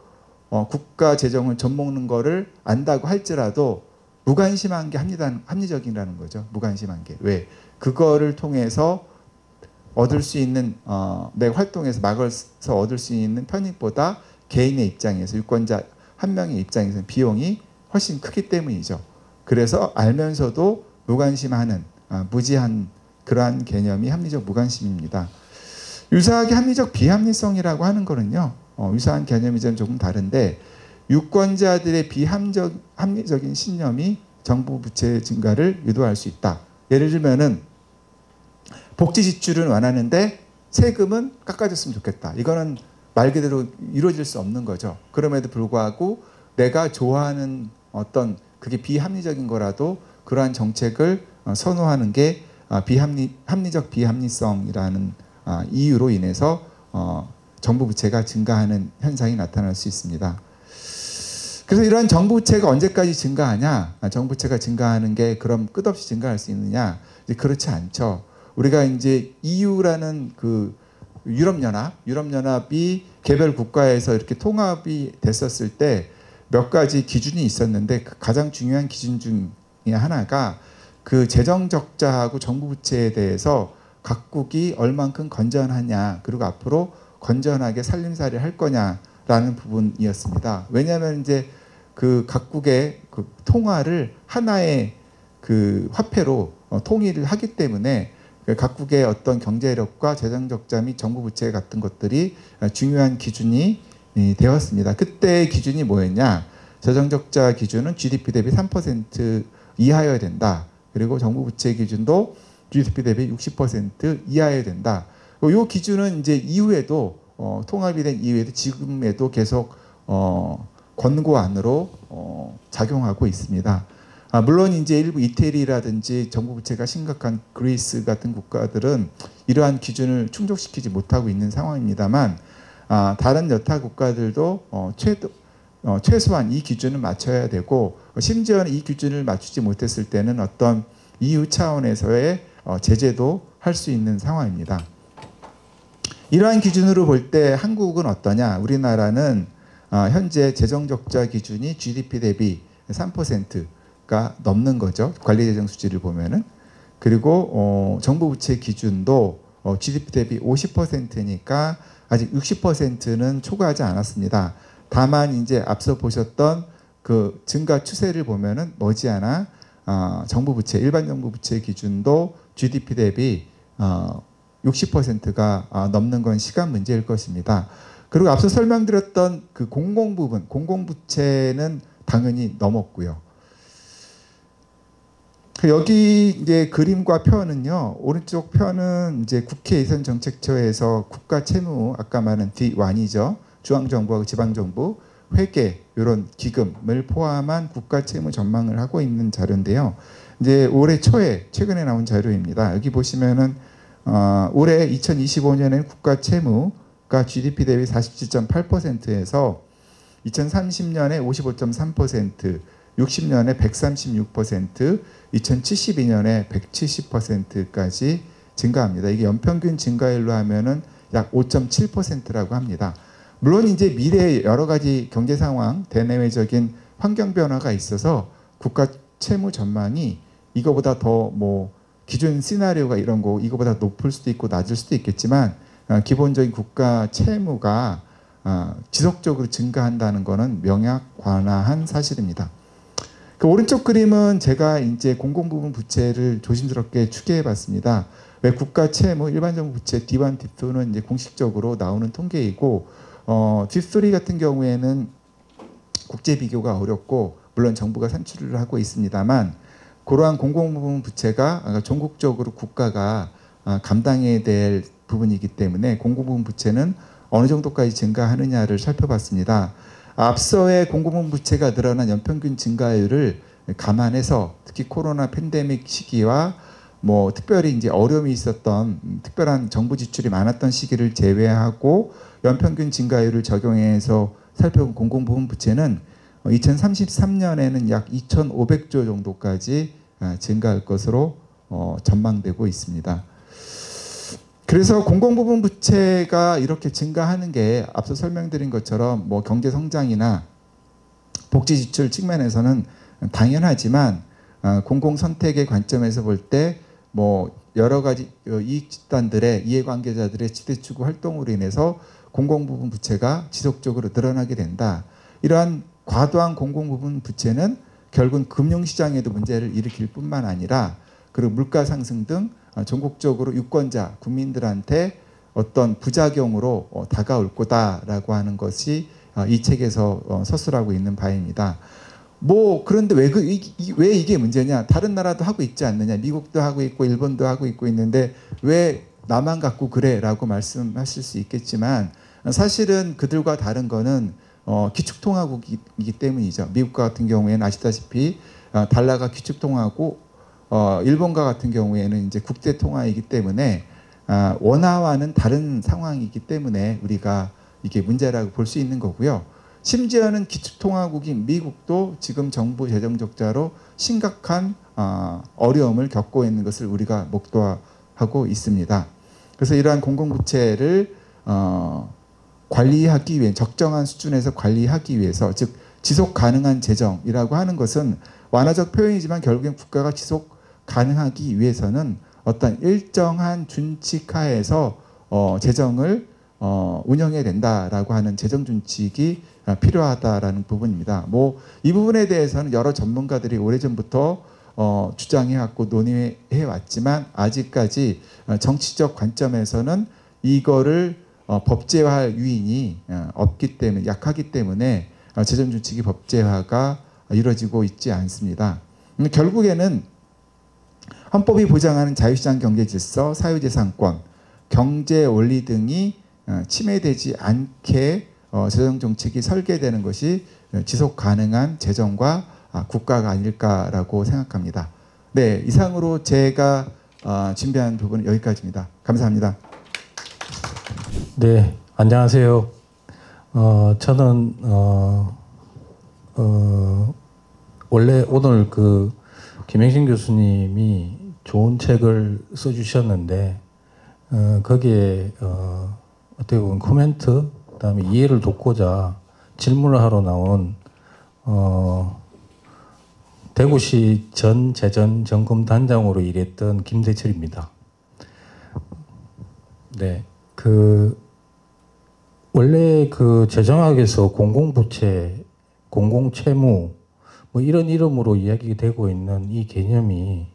국가 재정을 젖먹는 거를 안다고 할지라도 무관심한 게 합리적이라는 거죠. 무관심한 게. 왜? 그거를 통해서 얻을 수 있는 내 활동에서 막아서 얻을 수 있는 편익보다 개인의 입장에서 유권자 한 명의 입장에서는 비용이 훨씬 크기 때문이죠. 그래서 알면서도 무관심하는 무지한 그러한 개념이 합리적 무관심입니다. 유사하게 합리적 비합리성이라고 하는 거는요. 유사한 개념이 조금 다른데 유권자들의 비합리적인 신념이 정부 부채 증가를 유도할 수 있다. 예를 들면은 복지 지출은 원하는데 세금은 깎아줬으면 좋겠다. 이거는 말 그대로 이루어질 수 없는 거죠. 그럼에도 불구하고 내가 좋아하는 어떤 그게 비합리적인 거라도 그러한 정책을 선호하는 게 합리적 비합리성이라는 이유로 인해서 정부 부채가 증가하는 현상이 나타날 수 있습니다. 그래서 이러한 정부 부채가 언제까지 증가하냐? 정부 부채가 증가하는 게 그럼 끝없이 증가할 수 있느냐? 이제 그렇지 않죠. 우리가 이제 EU라는 그 유럽연합이 개별 국가에서 이렇게 통합이 됐었을 때 몇 가지 기준이 있었는데 가장 중요한 기준 중에 하나가 그 재정 적자하고 정부 부채에 대해서 각국이 얼만큼 건전하냐 그리고 앞으로 건전하게 살림살이 할 거냐라는 부분이었습니다. 왜냐하면 이제 그 각국의 그 통화를 하나의 그 화폐로 통일을 하기 때문에 각국의 어떤 경제력과 재정 적자 및 정부 부채 같은 것들이 중요한 기준이 되었습니다. 그때의 기준이 뭐였냐? 재정 적자 기준은 GDP 대비 3% 이하여야 된다. 그리고 정부 부채 기준도 GDP 대비 60% 이하여야 된다. 이 기준은 이제 이후에도 통합이 된 이후에도 지금에도 계속 권고안으로 작용하고 있습니다. 물론 이제 일부 이태리라든지 정부 부채가 심각한 그리스 같은 국가들은 이러한 기준을 충족시키지 못하고 있는 상황입니다만 다른 여타 국가들도 최소한 이 기준을 맞춰야 되고 심지어는 이 기준을 맞추지 못했을 때는 어떤 EU 차원에서의 제재도 할 수 있는 상황입니다. 이러한 기준으로 볼 때 한국은 어떠냐? 우리나라는 현재 재정적자 기준이 GDP 대비 3%가 넘는 거죠. 관리재정 수지를 보면은. 그리고 정부 부채 기준도 GDP 대비 50%니까 아직 60%는 초과하지 않았습니다. 다만 이제 앞서 보셨던 그 증가 추세를 보면은 머지않아 정부 부채, 일반 정부 부채 기준도 GDP 대비 60%가 넘는 건 시간 문제일 것입니다. 그리고 앞서 설명드렸던 그 공공 부분, 공공 부채는 당연히 넘었고요. 여기 이제 그림과 표는요. 오른쪽 표는 이제 국회 예산정책처에서 국가 채무 아까 말한 D1이죠. 중앙정부하고 지방정부 회계 이런 기금을 포함한 국가 채무 전망을 하고 있는 자료인데요. 이제 올해 초에 최근에 나온 자료입니다. 여기 보시면은 올해 2025년에는 국가 채무가 GDP 대비 47.8%에서 2030년에 55.3%, 60년에 136%, 2072년에 170%까지 증가합니다. 이게 연평균 증가율로 하면은 약 5.7%라고 합니다. 물론 이제 미래에 여러 가지 경제 상황, 대내외적인 환경 변화가 있어서 국가 채무 전망이 이거보다 더 뭐 기존 시나리오가 이런 거 이거보다 높을 수도 있고 낮을 수도 있겠지만 기본적인 국가 채무가 지속적으로 증가한다는 것은 명확관화한 사실입니다. 그 오른쪽 그림은 제가 이제 공공부문 부채를 조심스럽게 추계해봤습니다. 왜 국가 채무, 일반정부 부채 D1, D2는 이제 공식적으로 나오는 통계이고 D3 같은 경우에는 국제 비교가 어렵고 물론 정부가 산출을 하고 있습니다만 그러한 공공부문 부채가 전국적으로 국가가 감당해야 될 부분이기 때문에 공공부문 부채는 어느 정도까지 증가하느냐를 살펴봤습니다. 앞서의 공공부문 부채가 늘어난 연평균 증가율을 감안해서 특히 코로나 팬데믹 시기와 뭐 특별히 이제 어려움이 있었던 특별한 정부 지출이 많았던 시기를 제외하고 연평균 증가율을 적용해서 살펴본 공공부문 부채는 2033년에는 약 2,500조 정도까지 증가할 것으로 전망되고 있습니다. 그래서 공공부문 부채가 이렇게 증가하는 게 앞서 설명드린 것처럼 뭐 경제 성장이나 복지 지출 측면에서는 당연하지만 공공 선택의 관점에서 볼 때 뭐 여러 가지 이익 집단들의 이해관계자들의 지대 추구 활동으로 인해서 공공부문 부채가 지속적으로 늘어나게 된다. 이러한 과도한 공공부문 부채는 결국은 금융시장에도 문제를 일으킬 뿐만 아니라 그리고 물가 상승 등 전국적으로 유권자 국민들한테 어떤 부작용으로 다가올 거다라고 하는 것이 이 책에서 서술하고 있는 바입니다. 뭐 그런데 왜 이게 문제냐? 다른 나라도 하고 있지 않느냐? 미국도 하고 있고 일본도 하고 있는데 왜 나만 갖고 그래라고 말씀하실 수 있겠지만 사실은 그들과 다른 거는 기축통화국이기 때문이죠. 미국과 같은 경우에는 아시다시피 달러가 기축통화고 일본과 같은 경우에는 이제 국제통화이기 때문에 원화와는 다른 상황이기 때문에 우리가 이게 문제라고 볼 수 있는 거고요. 심지어는 기축통화국인 미국도 지금 정부 재정 적자로 심각한 어려움을 겪고 있는 것을 우리가 목도하고 있습니다. 그래서 이러한 공공부채를 관리하기 위해 적정한 수준에서 관리하기 위해서 즉 지속 가능한 재정이라고 하는 것은 완화적 표현이지만 결국엔 국가가 지속 가능하기 위해서는 어떤 일정한 준칙하에서 재정을 운영해야 된다라고 하는 재정 준칙이 필요하다라는 부분입니다. 뭐 이 부분에 대해서는 여러 전문가들이 오래전부터 주장해왔고 논의해 왔지만 아직까지 정치적 관점에서는 이거를 법제화할 유인이 없기 때문에 약하기 때문에 재정 준칙이 법제화가 이루어지고 있지 않습니다. 결국에는 헌법이 보장하는 자유시장 경제 질서, 사유재산권, 경제 원리 등이 침해되지 않게 재정 정책이 설계되는 것이 지속 가능한 재정과 국가가 아닐까라고 생각합니다. 네, 이상으로 제가 준비한 부분은 여기까지입니다. 감사합니다. 네, 안녕하세요. 저는 원래 오늘 그 김영신 교수님이 좋은 책을 써주셨는데 거기에 어떻게 보면 코멘트, 그다음에 이해를 돕고자 질문을 하러 나온 대구시 전 재정점검단장으로 일했던 김대철입니다. 네, 원래 그 재정학에서 공공부채, 공공채무 뭐 이런 이름으로 이야기되고 있는 이 개념이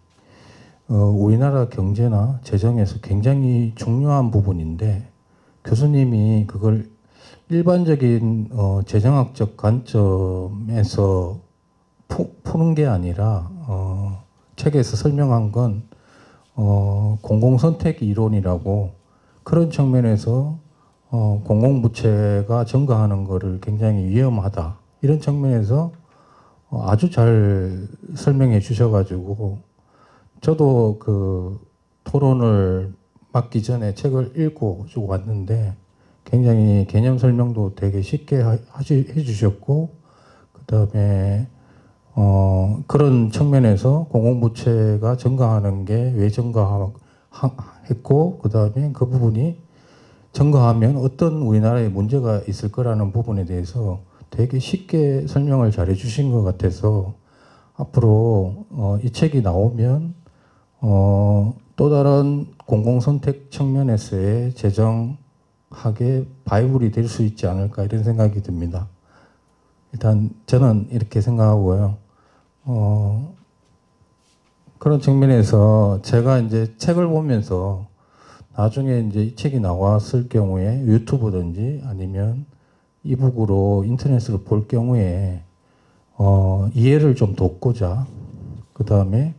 우리나라 경제나 재정에서 굉장히 중요한 부분인데 교수님이 그걸 일반적인 재정학적 관점에서 푸는 게 아니라 책에서 설명한 건 공공선택 이론이라고 그런 측면에서 공공부채가 증가하는 것을 굉장히 위험하다 이런 측면에서 아주 잘 설명해 주셔가지고 저도 그 토론을 맡기 전에 책을 읽고 쭉 왔는데 굉장히 개념 설명도 되게 쉽게 해주셨고 그 다음에 그런 측면에서 공공부채가 증가하는 게 왜 증가했고 그 다음에 그 부분이 증가하면 어떤 우리나라에 문제가 있을 거라는 부분에 대해서 되게 쉽게 설명을 잘해 주신 것 같아서 앞으로 이 책이 나오면 또 다른 공공선택 측면에서의 재정학의 바이블이 될 수 있지 않을까 이런 생각이 듭니다. 일단 저는 이렇게 생각하고요. 그런 측면에서 제가 이제 책을 보면서 나중에 이제 이 책이 나왔을 경우에 유튜브든지 아니면 이북으로 인터넷으로 볼 경우에 이해를 좀 돕고자 그 다음에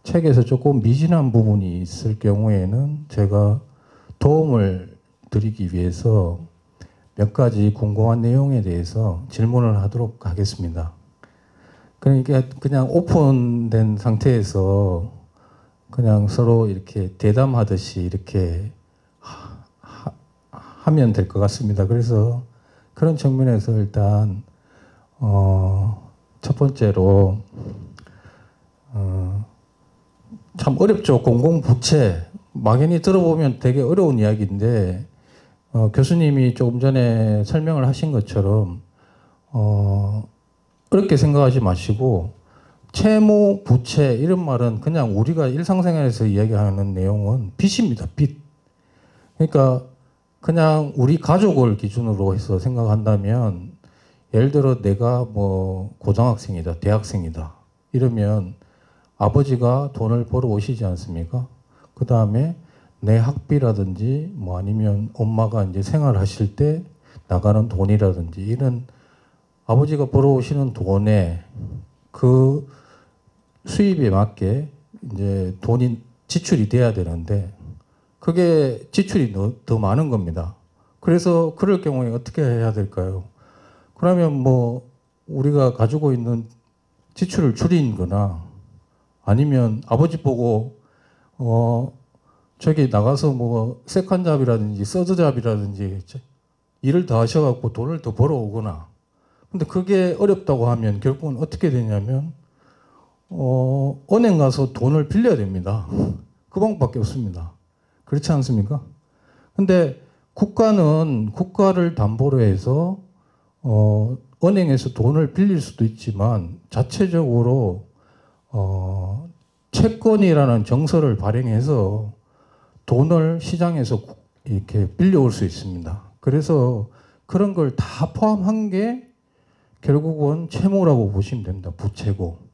책에서 조금 미진한 부분이 있을 경우에는 제가 도움을 드리기 위해서 몇 가지 궁금한 내용에 대해서 질문을 하도록 하겠습니다. 그러니까 그냥 오픈된 상태에서 그냥 서로 이렇게 대담하듯이 이렇게 하면 될 것 같습니다. 그래서 그런 측면에서 일단 첫 번째로 참 어렵죠. 공공부채 막연히 들어보면 되게 어려운 이야기인데 교수님이 조금 전에 설명을 하신 것처럼 어렵게 생각하지 마시고 채무, 부채 이런 말은 그냥 우리가 일상생활에서 이야기하는 내용은 빚입니다. 빚. 그러니까 그냥 우리 가족을 기준으로 해서 생각한다면 예를 들어 내가 뭐 고등학생이다, 대학생이다 이러면 아버지가 돈을 벌어 오시지 않습니까? 그 다음에 내 학비라든지 뭐 아니면 엄마가 이제 생활하실 때 나가는 돈이라든지 이런 아버지가 벌어오시는 돈에 그 수입에 맞게 이제 돈이 지출이 돼야 되는데 그게 지출이 더 많은 겁니다. 그래서 그럴 경우에 어떻게 해야 될까요? 그러면 뭐 우리가 가지고 있는 지출을 줄인 거나 아니면 아버지 보고 저기 나가서 뭐 세컨잡이라든지 서드잡이라든지 일을 더 하셔갖고 돈을 더 벌어오거나 근데 그게 어렵다고 하면 결국은 어떻게 되냐면 은행 가서 돈을 빌려야 됩니다. 그 방법밖에 없습니다. 그렇지 않습니까? 근데 국가는 국가를 담보로 해서 은행에서 돈을 빌릴 수도 있지만 자체적으로 채권이라는 정서를 발행해서 돈을 시장에서 이렇게 빌려올 수 있습니다. 그래서 그런 걸 다 포함한 게 결국은 채무라고 보시면 됩니다. 부채고.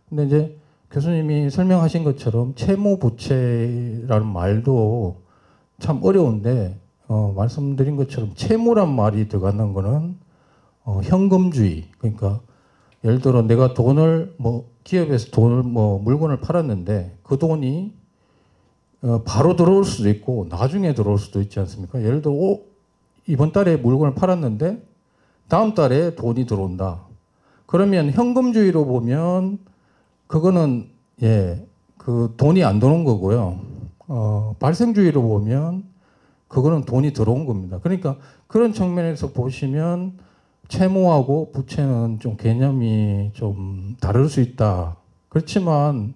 근데 이제 교수님이 설명하신 것처럼 채무 부채라는 말도 참 어려운데 말씀드린 것처럼 채무란 말이 들어가는 거는 현금주의. 그러니까 예를 들어 내가 돈을 뭐 기업에서 돈을 뭐 물건을 팔았는데 그 돈이 바로 들어올 수도 있고 나중에 들어올 수도 있지 않습니까? 예를 들어 이번 달에 물건을 팔았는데 다음 달에 돈이 들어온다. 그러면 현금주의로 보면 그거는 그 돈이 안 들어온 거고요. 발생주의로 보면 그거는 돈이 들어온 겁니다. 그러니까 그런 측면에서 보시면 채무하고 부채는 좀 개념이 좀 다를 수 있다. 그렇지만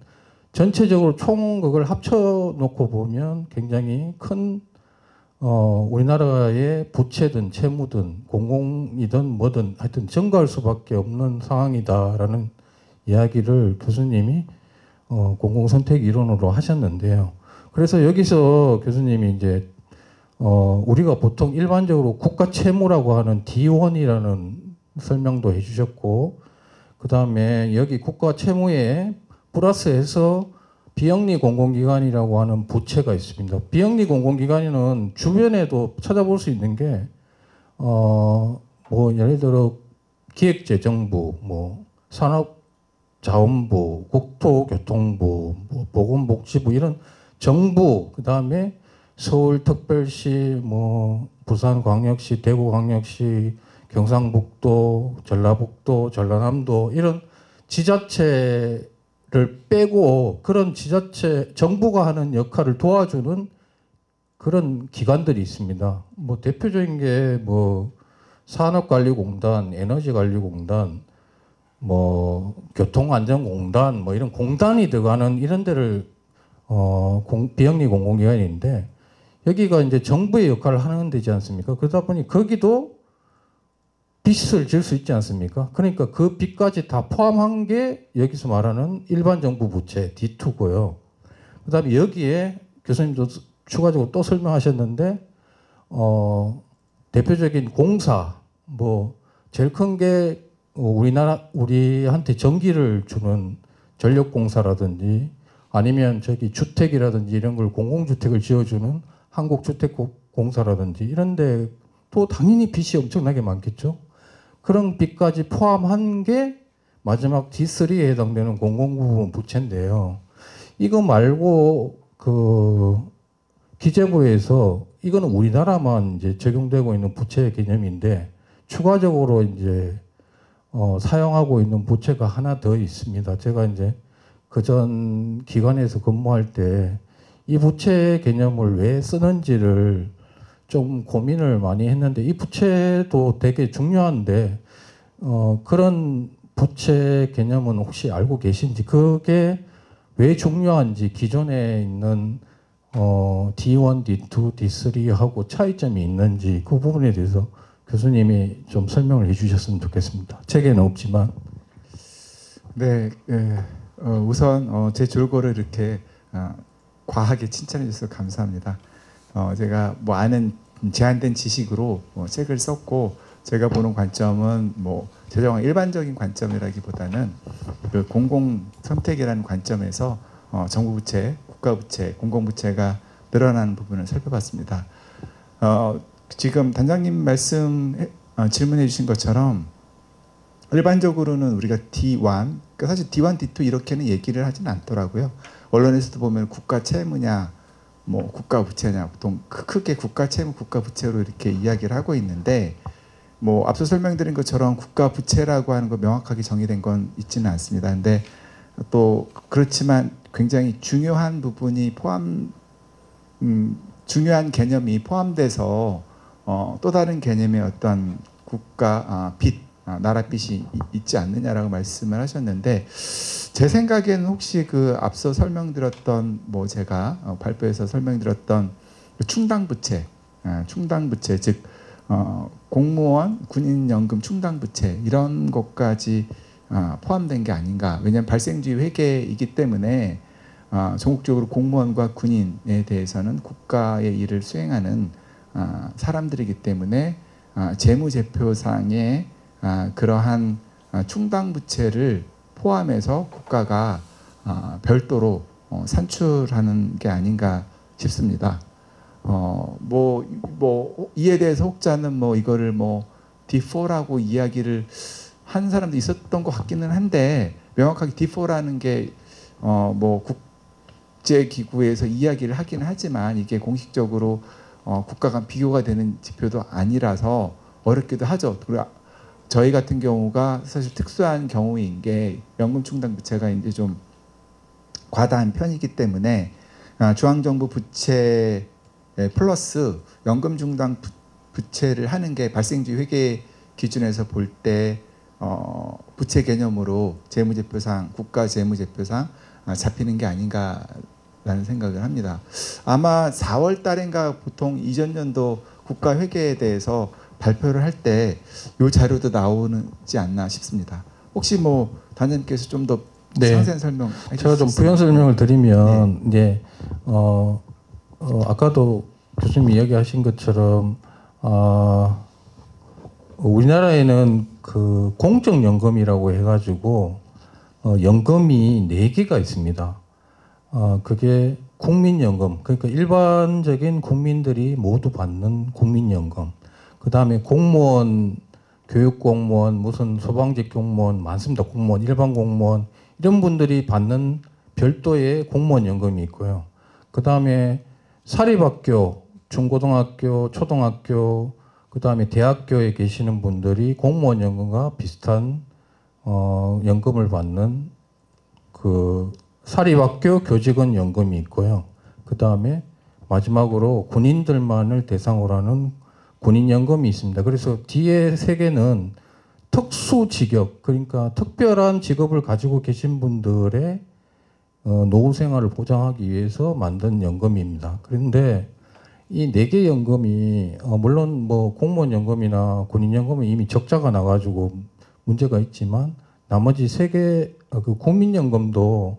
전체적으로 총 그걸 합쳐놓고 보면 굉장히 큰 우리나라의 부채든 채무든 공공이든 뭐든 하여튼 증가할 수밖에 없는 상황이다라는 이야기를 교수님이 공공선택 이론으로 하셨는데요. 그래서 여기서 교수님이 이제 우리가 보통 일반적으로 국가 채무라고 하는 D1이라는 설명도 해주셨고 그 다음에 여기 국가 채무에 플러스해서 비영리 공공기관이라고 하는 부채가 있습니다. 비영리 공공기관은 주변에도 찾아볼 수 있는 게 뭐 예를 들어 기획재정부, 뭐 산업자원부, 국토교통부, 뭐 보건복지부 이런 정부 그 다음에 서울특별시, 뭐 부산광역시, 대구광역시, 경상북도, 전라북도, 전라남도 이런 지자체를 빼고 그런 지자체 정부가 하는 역할을 도와주는 그런 기관들이 있습니다. 뭐 대표적인 게 뭐 산업관리공단, 에너지관리공단, 뭐 교통안전공단, 뭐 이런 공단이 들어가는 이런 데를 비영리 공공기관인데 여기가 이제 정부의 역할을 하는 데지 않습니까? 그러다 보니 거기도 빚을 질 수 있지 않습니까? 그러니까 그 빚까지 다 포함한 게 여기서 말하는 일반 정부 부채 D2고요. 그다음에 여기에 교수님도 추가적으로 또 설명하셨는데 대표적인 공사 뭐 제일 큰 게 우리한테 전기를 주는 전력공사라든지 아니면 저기 주택이라든지 이런 걸 공공주택을 지어주는 한국주택공사라든지 이런데 또 당연히 빚이 엄청나게 많겠죠. 그런 빚까지 포함한 게 마지막 D3에 해당되는 공공부문 부채인데요. 이거 말고 그 기재부에서 이거는 우리나라만 이제 적용되고 있는 부채 개념인데 추가적으로 이제 사용하고 있는 부채가 하나 더 있습니다. 제가 이제 그전 기관에서 근무할 때 이 부채 개념을 왜 쓰는지를 좀 고민을 많이 했는데 이 부채도 되게 중요한데 그런 부채 개념은 혹시 알고 계신지 그게 왜 중요한지 기존에 있는 D1, D2, D3하고 차이점이 있는지 그 부분에 대해서 교수님이 좀 설명을 해주셨으면 좋겠습니다. 책에는 없지만. 네, 우선 제 졸고를 이렇게 과하게 칭찬해 주셔서 감사합니다. 제가 뭐 아는 제한된 지식으로 책을 썼고 제가 보는 관점은 뭐 재정 일반적인 관점이라기보다는 그 공공 선택이라는 관점에서 정부 부채, 국가 부채, 공공 부채가 늘어나는 부분을 살펴봤습니다. 지금 단장님 질문해 주신 것처럼 일반적으로는 우리가 D1, 그러니까 사실 D1, D2 이렇게는 얘기를 하진 않더라고요. 언론에서도 보면 국가 채무냐, 뭐 국가 부채냐, 보통 크게 국가 채무, 국가 부채로 이렇게 이야기를 하고 있는데, 뭐 앞서 설명드린 것처럼 국가 부채라고 하는 거 명확하게 정의된 건 있지는 않습니다. 근데 또 그렇지만 굉장히 중요한 부분이 중요한 개념이 포함돼서 또 다른 개념의 어떤 국가 빚, 나라 빚이 있지 않느냐라고 말씀을 하셨는데 제 생각에는 혹시 그 앞서 설명드렸던 뭐 제가 발표에서 설명드렸던 충당부채, 충당부채 즉 공무원 군인연금 충당부채 이런 것까지 포함된 게 아닌가. 왜냐하면 발생주의 회계이기 때문에 전국적으로 공무원과 군인에 대해서는 국가의 일을 수행하는 사람들이기 때문에 재무제표상의 그러한 충당부채를 포함해서 국가가 별도로 산출하는 게 아닌가 싶습니다. 뭐 이에 대해서 혹자는 뭐 이거를 뭐 D4라고 이야기를 한 사람도 있었던 것 같기는 한데 명확하게 D4라는 게 뭐 국제기구에서 이야기를 하긴 하지만 이게 공식적으로 국가 간 비교가 되는 지표도 아니라서 어렵기도 하죠. 그리고 저희 같은 경우가 사실 특수한 경우인 게 연금 충당 부채가 이제 좀 과다한 편이기 때문에 중앙정부 부채 플러스 연금 충당 부채를 하는 게 발생주의 회계 기준에서 볼 때 부채 개념으로 재무제표상 국가 재무제표상 잡히는 게 아닌가라는 생각을 합니다. 아마 4월 달인가 보통 이전 연도 국가 회계에 대해서 발표를 할 때 이 자료도 나오지 않나 싶습니다. 혹시 뭐 단장님께서 좀 더 상세한 설명 해주실 제가 좀 부연 설명을 드리면 이제 아까도 교수님 이야기하신 것처럼 우리나라에는 그 공적연금이라고 해가지고 연금이 4개가 있습니다. 그게 국민연금, 그러니까 일반적인 국민들이 모두 받는 국민연금. 그 다음에 공무원, 교육공무원, 무슨 소방직 공무원 많습니다. 공무원, 일반 공무원 이런 분들이 받는 별도의 공무원연금이 있고요. 그 다음에 사립학교, 중고등학교, 초등학교, 그 다음에 대학교에 계시는 분들이 공무원연금과 비슷한 연금을 받는 그 사립학교 교직원 연금이 있고요. 그 다음에 마지막으로 군인들만을 대상으로 하는 군인연금이 있습니다. 그래서 뒤에 3개는 특수직업, 그러니까 특별한 직업을 가지고 계신 분들의 노후 생활을 보장하기 위해서 만든 연금입니다. 그런데 이 4개 연금이 물론 뭐 공무원 연금이나 군인 연금은 이미 적자가 나가지고 문제가 있지만 나머지 3개 그 국민연금도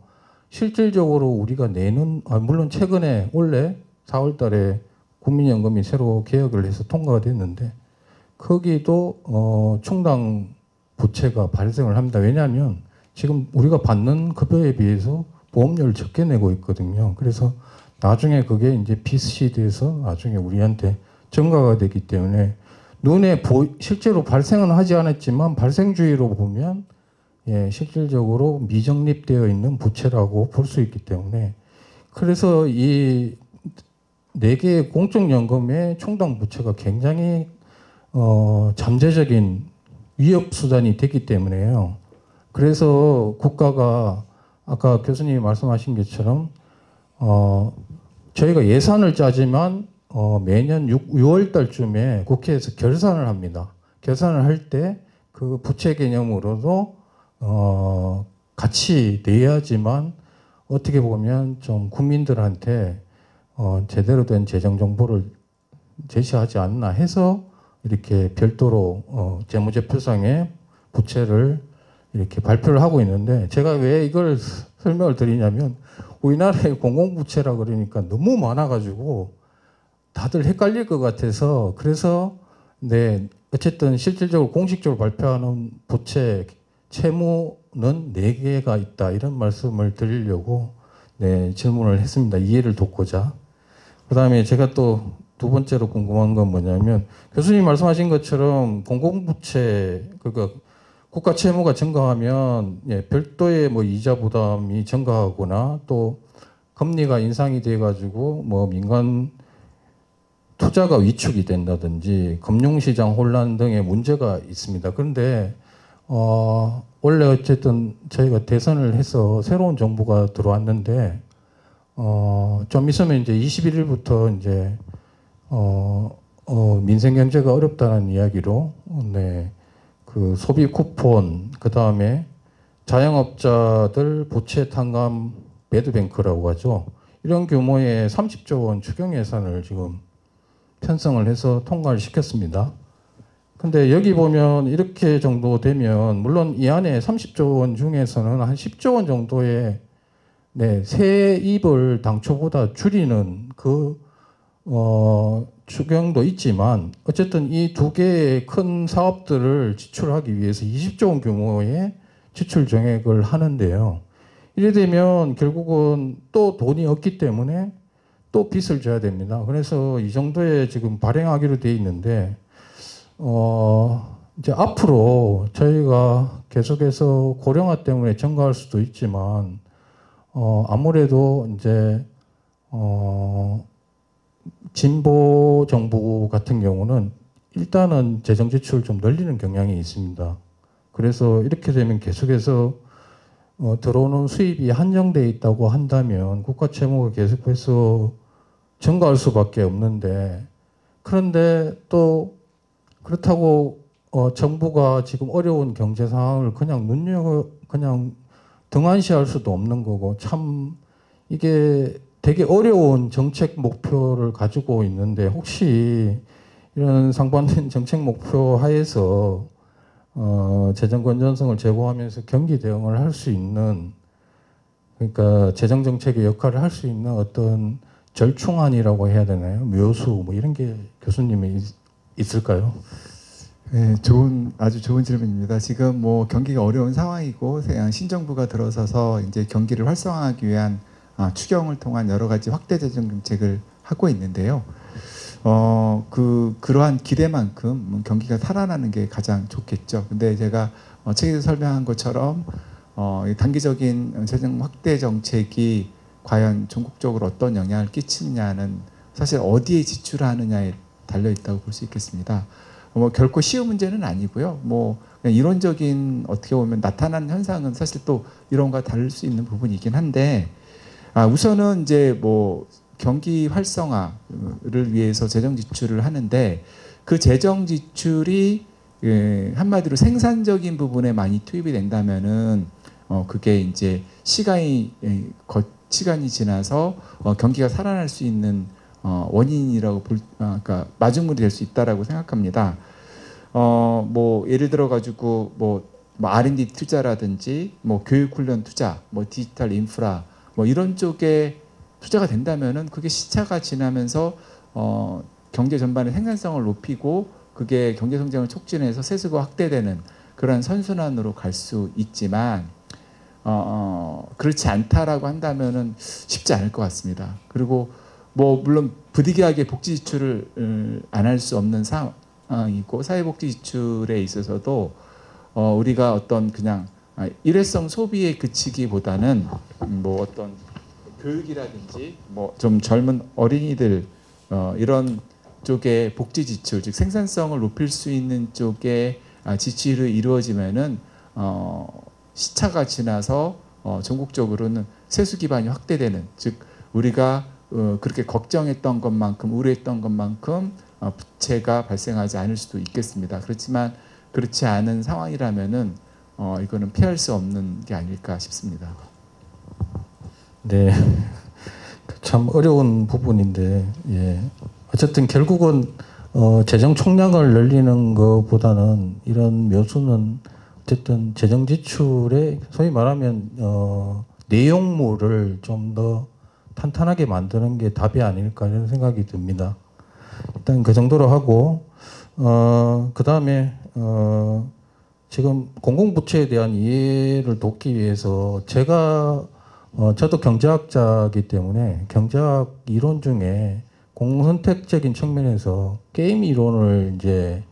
실질적으로 우리가 내는 물론 최근에 원래 4월달에 국민연금이 새로 개혁을 해서 통과가 됐는데 거기도 충당 부채가 발생을 합니다. 왜냐하면 지금 우리가 받는 급여에 비해서 보험료를 적게 내고 있거든요. 그래서 나중에 그게 이제 빚이 돼서 나중에 우리한테 증가가 되기 때문에 눈에 실제로 발생은 하지 않았지만 발생주의로 보면 예, 실질적으로 미적립되어 있는 부채라고 볼 수 있기 때문에 그래서 이 4개의 공적연금의 충당 부채가 굉장히 잠재적인 위협 수단이 됐기 때문에요. 그래서 국가가 아까 교수님이 말씀하신 것처럼 저희가 예산을 짜지만 매년 6월 달쯤에 국회에서 결산을 합니다. 결산을 할 때 그 부채 개념으로도 같이 내야지만 어떻게 보면 좀 국민들한테 제대로 된 재정 정보를 제시하지 않나 해서 이렇게 별도로 재무제표상에 부채를 이렇게 발표를 하고 있는데 제가 왜 이걸 설명을 드리냐면 우리나라의 공공부채라 그러니까 너무 많아가지고 다들 헷갈릴 것 같아서 그래서 네 어쨌든 실질적으로 공식적으로 발표하는 부채 채무는 4개가 있다 이런 말씀을 드리려고 네 질문을 했습니다. 이해를 돕고자. 그다음에 제가 또 2번째로 궁금한 건 뭐냐면 교수님 말씀하신 것처럼 공공부채 그러니까 국가 채무가 증가하면 예, 별도의 뭐 이자 부담이 증가하거나 또 금리가 인상이 돼 가지고 뭐 민간 투자가 위축이 된다든지 금융시장 혼란 등의 문제가 있습니다. 그런데 원래 어쨌든 저희가 대선을 해서 새로운 정부가 들어왔는데 좀 있으면 이제 21일부터 이제 민생 경제가 어렵다는 이야기로 네. 그 소비 쿠폰 그다음에 자영업자들 부채 탕감 배드뱅크라고 하죠. 이런 규모의 30조 원 추경 예산을 지금 편성을 해서 통과를 시켰습니다. 근데 여기 보면 이렇게 정도 되면 물론 이 안에 30조 원 중에서는 한 10조 원 정도의 네, 세입을 당초보다 줄이는 그 추경도 있지만 어쨌든 이 2개의 큰 사업들을 지출하기 위해서 20조 원 규모의 지출 정액을 하는데요. 이래 되면 결국은 또 돈이 없기 때문에 또 빚을 져야 됩니다. 그래서 이 정도에 지금 발행하기로 돼 있는데 이제 앞으로 저희가 계속해서 고령화 때문에 증가할 수도 있지만 아무래도 이제 진보 정부 같은 경우는 일단은 재정 지출을 좀 늘리는 경향이 있습니다. 그래서 이렇게 되면 계속해서 들어오는 수입이 한정되어 있다고 한다면 국가 채무가 계속해서 증가할 수밖에 없는데 그런데 또 그렇다고 정부가 지금 어려운 경제 상황을 그냥 등한시할 수도 없는 거고 참 이게 되게 어려운 정책 목표를 가지고 있는데 혹시 이런 상반된 정책 목표 하에서 재정 건전성을 제고하면서 경기 대응을 할 수 있는 그러니까 재정 정책의 역할을 할 수 있는 어떤 절충안이라고 해야 되나요? 묘수 뭐 이런 게 교수님이 있을까요? 네, 아주 좋은 질문입니다. 지금 뭐 경기가 어려운 상황이고 신정부가 들어서서 이제 경기를 활성화하기 위한 추경을 통한 여러 가지 확대 재정 정책을 하고 있는데요. 그러한 기대만큼 경기가 살아나는 게 가장 좋겠죠. 근데 제가 책에서 설명한 것처럼 단기적인 재정 확대 정책이 과연 전국적으로 어떤 영향을 끼치느냐는 사실 어디에 지출하느냐에 달려 있다고 볼 수 있겠습니다. 결코 쉬운 문제는 아니고요. 그냥 이론적인 어떻게 보면 나타나는 현상은 사실 또 이론과 다를 수 있는 부분이긴 한데 우선은 이제 경기 활성화를 위해서 재정 지출을 하는데 그 재정 지출이 한마디로 생산적인 부분에 많이 투입이 된다면은 그게 이제 시간이 지나서 경기가 살아날 수 있는 원인이라고 그러니까 마중물이 될 수 있다라고 생각합니다. 뭐 예를 들어 가지고 뭐 R&D 투자라든지 뭐 교육 훈련 투자, 뭐 디지털 인프라 뭐 이런 쪽에 투자가 된다면은 그게 시차가 지나면서 경제 전반의 생산성을 높이고 그게 경제 성장을 촉진해서 세수가 확대되는 그런 선순환으로 갈 수 있지만 그렇지 않다라고 한다면은 쉽지 않을 것 같습니다. 그리고 뭐 물론 부득이하게 복지 지출을 안 할 수 없는 상황이고 사회복지 지출에 있어서도 우리가 어떤 그냥 일회성 소비에 그치기보다는 뭐 어떤 교육이라든지 뭐 좀 젊은 어린이들 이런 쪽에 복지 지출 즉 생산성을 높일 수 있는 쪽에 지출이 이루어지면은 시차가 지나서 전국적으로는 세수 기반이 확대되는 즉 우리가 그렇게 걱정했던 것만큼 우려했던 것만큼 부채가 발생하지 않을 수도 있겠습니다. 그렇지만 그렇지 않은 상황이라면은 이거는 피할 수 없는 게 아닐까 싶습니다. 네, 참 어려운 부분인데, 예. 어쨌든 결국은 재정 총량을 늘리는 것보다는 이런 묘수는 어쨌든 재정 지출의 소위 말하면 내용물을 좀 더 탄탄하게 만드는 게 답이 아닐까 이런 생각이 듭니다. 일단 그 정도로 하고 그 다음에 지금 공공부채에 대한 이해를 돕기 위해서 제가 저도 경제학자이기 때문에 경제학 이론 중에 공선택적인 측면에서 게임 이론 중에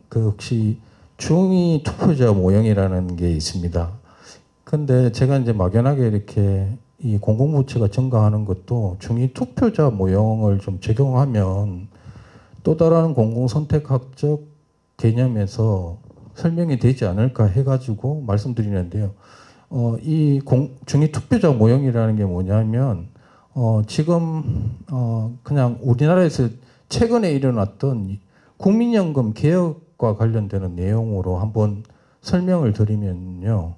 그 혹시 중위 투표자 모형이라는 게 있습니다. 근데 제가 이제 막연하게 이렇게 이 공공부채가 증가하는 것도 중위 투표자 모형을 좀 적용하면 또 다른 공공선택학적 개념에서 설명이 되지 않을까 해가지고 말씀드리는데요. 이 중위 투표자 모형이라는 게 뭐냐면 지금 그냥 우리나라에서 최근에 일어났던 국민연금 개혁과 관련되는 내용으로 한번 설명을 드리면요.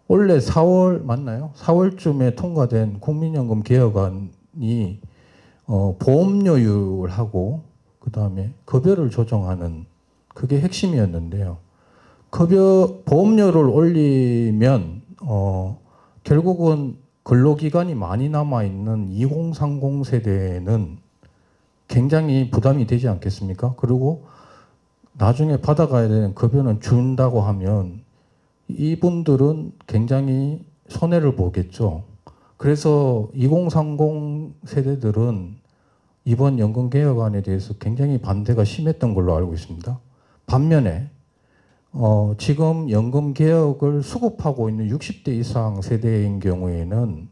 원래 4월 맞나요? 4월쯤에 통과된 국민연금 개혁안이 보험료율하고 그 다음에 급여를 조정하는 그게 핵심이었는데요. 보험료를 올리면 결국은 근로기간이 많이 남아있는 2030 세대는 굉장히 부담이 되지 않겠습니까? 그리고 나중에 받아가야 되는 급여는 준다고 하면 이분들은 굉장히 손해를 보겠죠. 그래서 2030 세대들은 이번 연금개혁안에 대해서 굉장히 반대가 심했던 걸로 알고 있습니다. 반면에 지금 연금개혁을 수급하고 있는 60대 이상 세대인 경우에는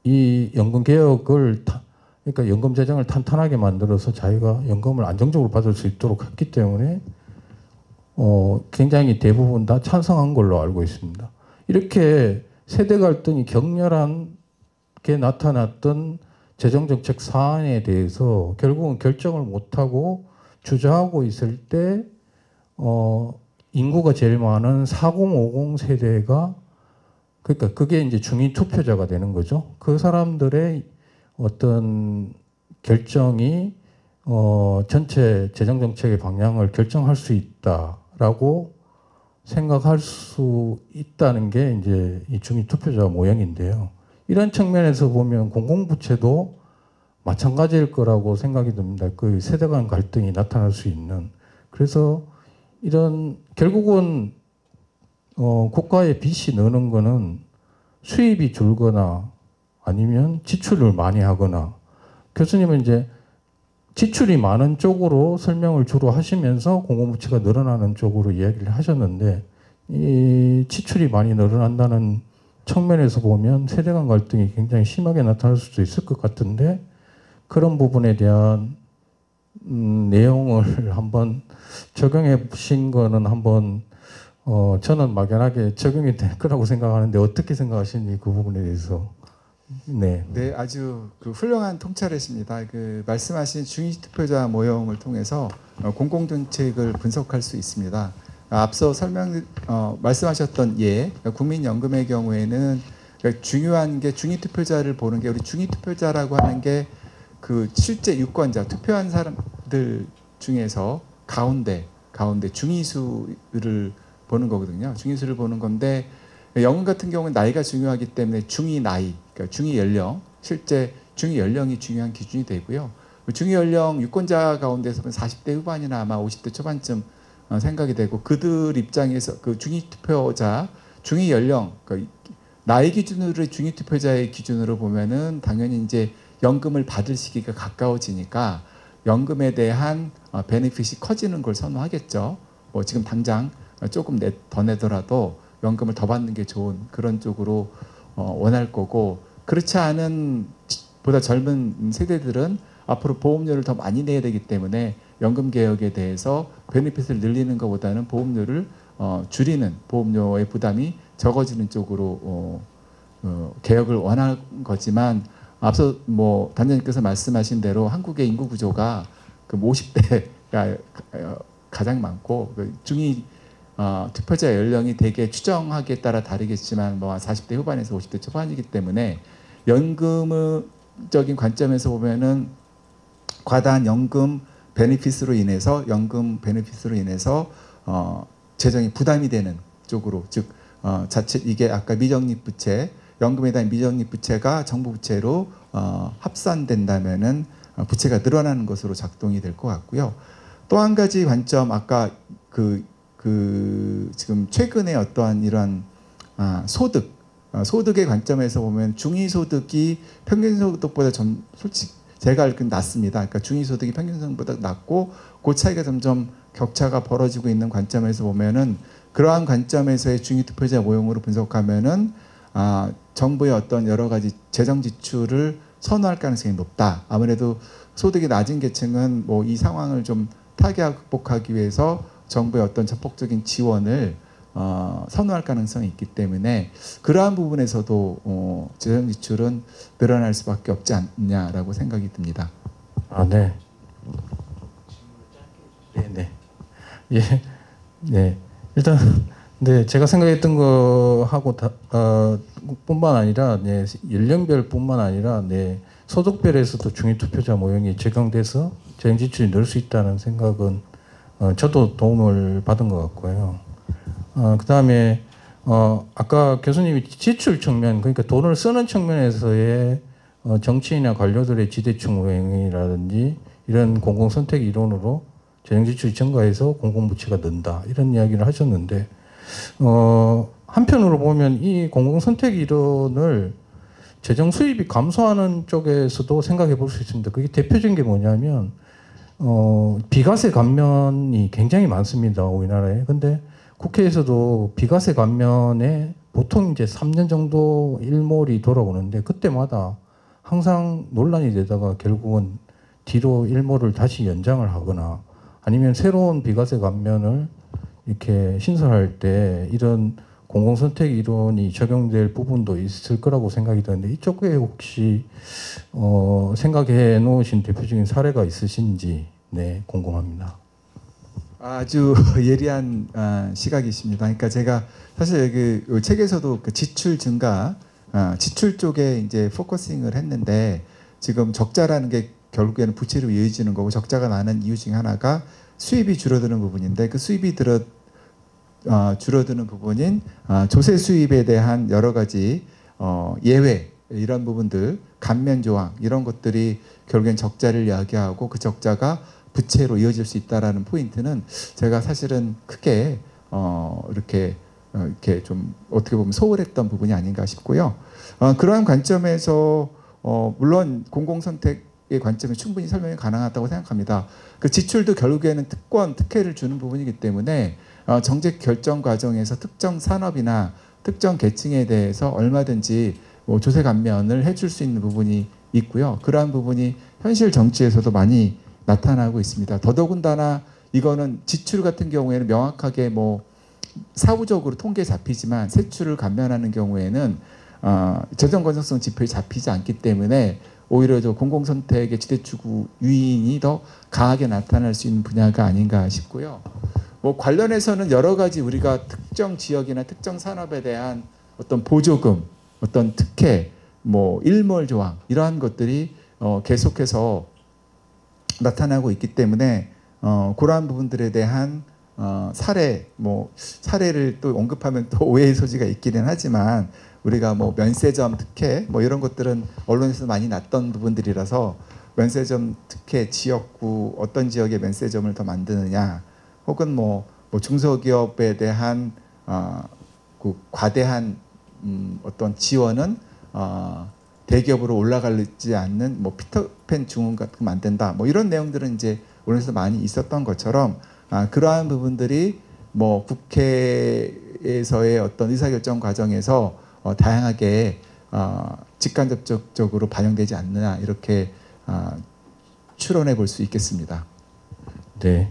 이 연금개혁을 그러니까 연금 재정을 탄탄하게 만들어서 자기가 연금을 안정적으로 받을 수 있도록 했기 때문에 굉장히 대부분 다 찬성한 걸로 알고 있습니다. 이렇게 세대 갈등이 격렬하게 나타났던 재정정책 사안에 대해서 결국은 결정을 못하고 주저하고 있을 때 인구가 제일 많은 4050 세대가 그러니까 그게 이제 중위 투표자가 되는 거죠. 그 사람들의 어떤 결정이 전체 재정정책의 방향을 결정할 수 있다라고 생각할 수 있다는 게 이제 이 중위 투표자 모형인데요. 이런 측면에서 보면 공공부채도 마찬가지일 거라고 생각이 듭니다. 그 세대 간 갈등이 나타날 수 있는. 그래서 이런 결국은 국가의 빚이 느는 거는 수입이 줄거나 아니면 지출을 많이 하거나 교수님은 이제 지출이 많은 쪽으로 설명을 주로 하시면서 공공부채가 늘어나는 쪽으로 이야기를 하셨는데 이 지출이 많이 늘어난다는 측면에서 보면 세대 간 갈등이 굉장히 심하게 나타날 수도 있을 것 같은데 그런 부분에 대한 내용을 한번 적용해 보신 거는 한번 저는 막연하게 적용이 될 거라고 생각하는데 어떻게 생각하시는지 그 부분에 대해서 네, 아주 훌륭한 통찰이십니다. 말씀하신 중위 투표자 모형을 통해서 공공정책을 분석할 수 있습니다. 앞서 말씀하셨던 국민연금의 경우에는 그러니까 중요한 게 중위투표자를 보는 게 우리 중위투표자라고 하는 게 그 실제 유권자 투표한 사람들 중에서 가운데 중위수를 보는 거거든요. 중위수를 보는 건데 영문 같은 경우는 나이가 중요하기 때문에 중위 나이, 그러니까 중위 연령, 실제 중위 연령이 중요한 기준이 되고요. 중위 연령 유권자 가운데서는 40대 후반이나 아마 50대 초반쯤 생각이 되고 그들 입장에서 그 중위 투표자, 중위 연령, 그러니까 나이 기준으로 중위 투표자의 기준으로 보면은 당연히 이제 연금을 받을 시기가 가까워지니까 연금에 대한 베네핏이 커지는 걸 선호하겠죠. 뭐 지금 당장 조금 더 내더라도 연금을 더 받는 게 좋은 그런 쪽으로 원할 거고 그렇지 않은 보다 젊은 세대들은 앞으로 보험료를 더 많이 내야 되기 때문에 연금 개혁에 대해서 베네핏을 늘리는 것보다는 보험료를 줄이는 보험료의 부담이 적어지는 쪽으로 개혁을 원할 거지만 앞서 뭐 단장님께서 말씀하신 대로 한국의 인구 구조가 그 50대가 가장 많고 그 중위 투표자 연령이 대개 추정하기에 따라 다르겠지만 뭐 40대 후반에서 50대 초반이기 때문에 연금적인 관점에서 보면은 과다한 연금 베네핏으로 인해서 재정이 부담이 되는 쪽으로 즉 자칫 이게 아까 미적립 부채 연금에 대한 미적립 부채가 정부 부채로 합산된다면은 부채가 늘어나는 것으로 작동이 될 것 같고요. 또 한 가지 관점 아까 지금 최근에 어떠한 이런 소득의 관점에서 보면 중위소득이 평균소득보다 솔직히 제가 알기로는 낮습니다. 그러니까 중위소득이 평균소득보다 낮고 그 차이가 점점 격차가 벌어지고 있는 관점에서 보면은 그러한 관점에서의 중위투표자 모형으로 분석하면은 정부의 어떤 여러 가지 재정 지출을 선호할 가능성이 높다. 아무래도 소득이 낮은 계층은 뭐 이 상황을 좀 타개하고 극복하기 위해서 정부의 어떤 적극적인 지원을 선호할 가능성이 있기 때문에 그러한 부분에서도 재정 지출은 늘어날 수밖에 없지 않냐라고 생각이 듭니다. 네. 네. 예. 네. 일단 네, 제가 생각했던 거하고 뿐만 아니라 네, 연령별뿐만 아니라 네, 소득별에서도 중위투표자 모형이 적용돼서 재정 지출이 늘 수 있다는 생각은 저도 도움을 받은 것 같고요. 그다음에 아까 교수님이 지출 측면, 그러니까 돈을 쓰는 측면에서의 정치인이나 관료들의 지대축 모형이라든지 이런 공공선택 이론으로 재정 지출이 증가해서 공공부채가 는다 이런 이야기를 하셨는데 한편으로 보면 이 공공선택 이론을 재정 수입이 감소하는 쪽에서도 생각해 볼 수 있습니다. 그게 대표적인 게 뭐냐면 비과세 감면이 굉장히 많습니다. 우리나라에. 근데 국회에서도 비과세 감면에 보통 이제 3년 정도 일몰이 돌아오는데 그때마다 항상 논란이 되다가 결국은 뒤로 일몰을 다시 연장을 하거나 아니면 새로운 비과세 감면을 이렇게 신설할 때 이런 공공선택 이론이 적용될 부분도 있을 거라고 생각이 드는데 이쪽에 혹시 생각해 놓으신 대표적인 사례가 있으신지 네, 궁금합니다. 아주 예리한 시각이십니다. 그러니까 제가 사실 그 책에서도 그 지출 증가, 지출 쪽에 이제 포커싱을 했는데 지금 적자라는 게 결국에는 부채로 이어지는 거고 적자가 나는 이유 중에 하나가 수입이 줄어드는 부분인데 그 수입이 줄어드는 부분인 조세 수입에 대한 여러 가지 예외 이런 부분들 감면 조항 이런 것들이 결국엔 적자를 이야기하고 그 적자가 부채로 이어질 수 있다라는 포인트는 제가 사실은 크게 이렇게 좀 어떻게 보면 소홀했던 부분이 아닌가 싶고요. 그러한 관점에서 물론 공공선택의 관점에 충분히 설명이 가능하다고 생각합니다. 그 지출도 결국에는 특혜를 주는 부분이기 때문에 정책 결정 과정에서 특정 산업이나 특정 계층에 대해서 얼마든지 뭐 조세 감면을 해줄 수 있는 부분이 있고요. 그러한 부분이 현실 정치에서도 많이 나타나고 있습니다. 더더군다나 이거는 지출 같은 경우에는 명확하게 뭐 사후적으로 통계에 잡히지만 세출을 감면하는 경우에는 재정 건전성 지표에 잡히지 않기 때문에 오히려 저 공공선택의 지대추구 유인이 더 강하게 나타날 수 있는 분야가 아닌가 싶고요. 뭐 관련해서는 여러 가지 우리가 특정 지역이나 특정 산업에 대한 어떤 보조금 어떤 특혜, 뭐 일몰 조항 이러한 것들이 계속해서 나타나고 있기 때문에 그러한 부분들에 대한 사례를 또 언급하면 또 오해의 소지가 있기는 하지만 우리가 뭐 면세점 특혜 뭐 이런 것들은 언론에서 많이 났던 부분들이라서 면세점 특혜 지역구 어떤 지역에 면세점을 더 만드느냐 혹은 뭐 중소기업에 대한 그 과대한 어떤 지원은 대기업으로 올라가지 않는 뭐 피터팬 증후 같은 거 만든다 뭐 이런 내용들은 이제 언론에서 많이 있었던 것처럼 그러한 부분들이 뭐 국회에서의 어떤 의사결정 과정에서 다양하게 직간접적으로 반영되지 않느냐 이렇게 추론해 볼 수 있겠습니다. 네.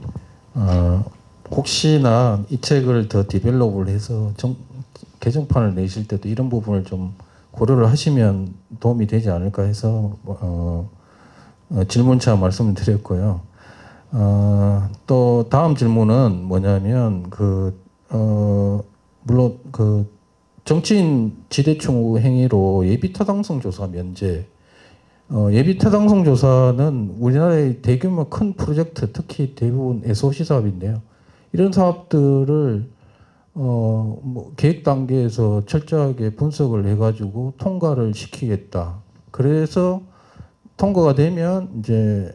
혹시나 이 책을 더 디벨롭을 해서 개정판을 내실 때도 이런 부분을 좀 고려를 하시면 도움이 되지 않을까 해서 질문차 말씀을 드렸고요. 또 다음 질문은 뭐냐면 물론 정치인 지대충 행위로 예비타당성 조사 면제. 예비타당성 조사는 우리나라의 대규모 큰 프로젝트, 특히 대부분 SOC 사업인데요. 이런 사업들을 뭐 계획 단계에서 철저하게 분석을 해가지고 통과를 시키겠다. 그래서 통과가 되면 이제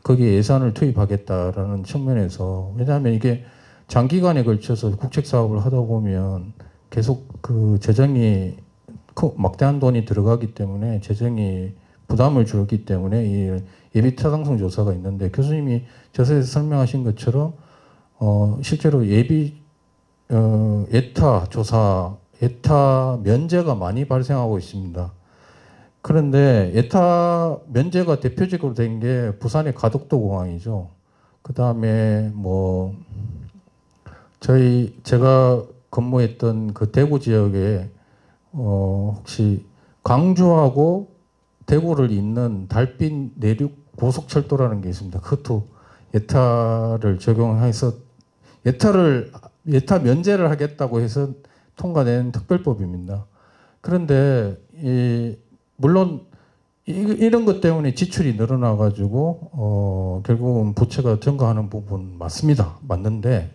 거기에 예산을 투입하겠다라는 측면에서 왜냐하면 이게 장기간에 걸쳐서 국책 사업을 하다 보면 계속 그 재정이 막대한 돈이 들어가기 때문에 재정이 부담을 줄기 때문에 이 예비타당성 조사가 있는데 교수님이 저서에서 설명하신 것처럼 실제로 예타 조사, 예타 면제가 많이 발생하고 있습니다. 그런데 예타 면제가 대표적으로 된 게 부산의 가덕도 공항이죠. 그 다음에 뭐 제가 근무했던 그 대구 지역에 혹시 광주하고 대구를 잇는 달빛 내륙 고속철도라는 게 있습니다. 그것도 예타를 적용해서 예타 면제를 하겠다고 해서 통과된 특별법입니다. 그런데 물론 이런 것 때문에 지출이 늘어나가지고 결국은 부채가 증가하는 부분 맞습니다. 맞는데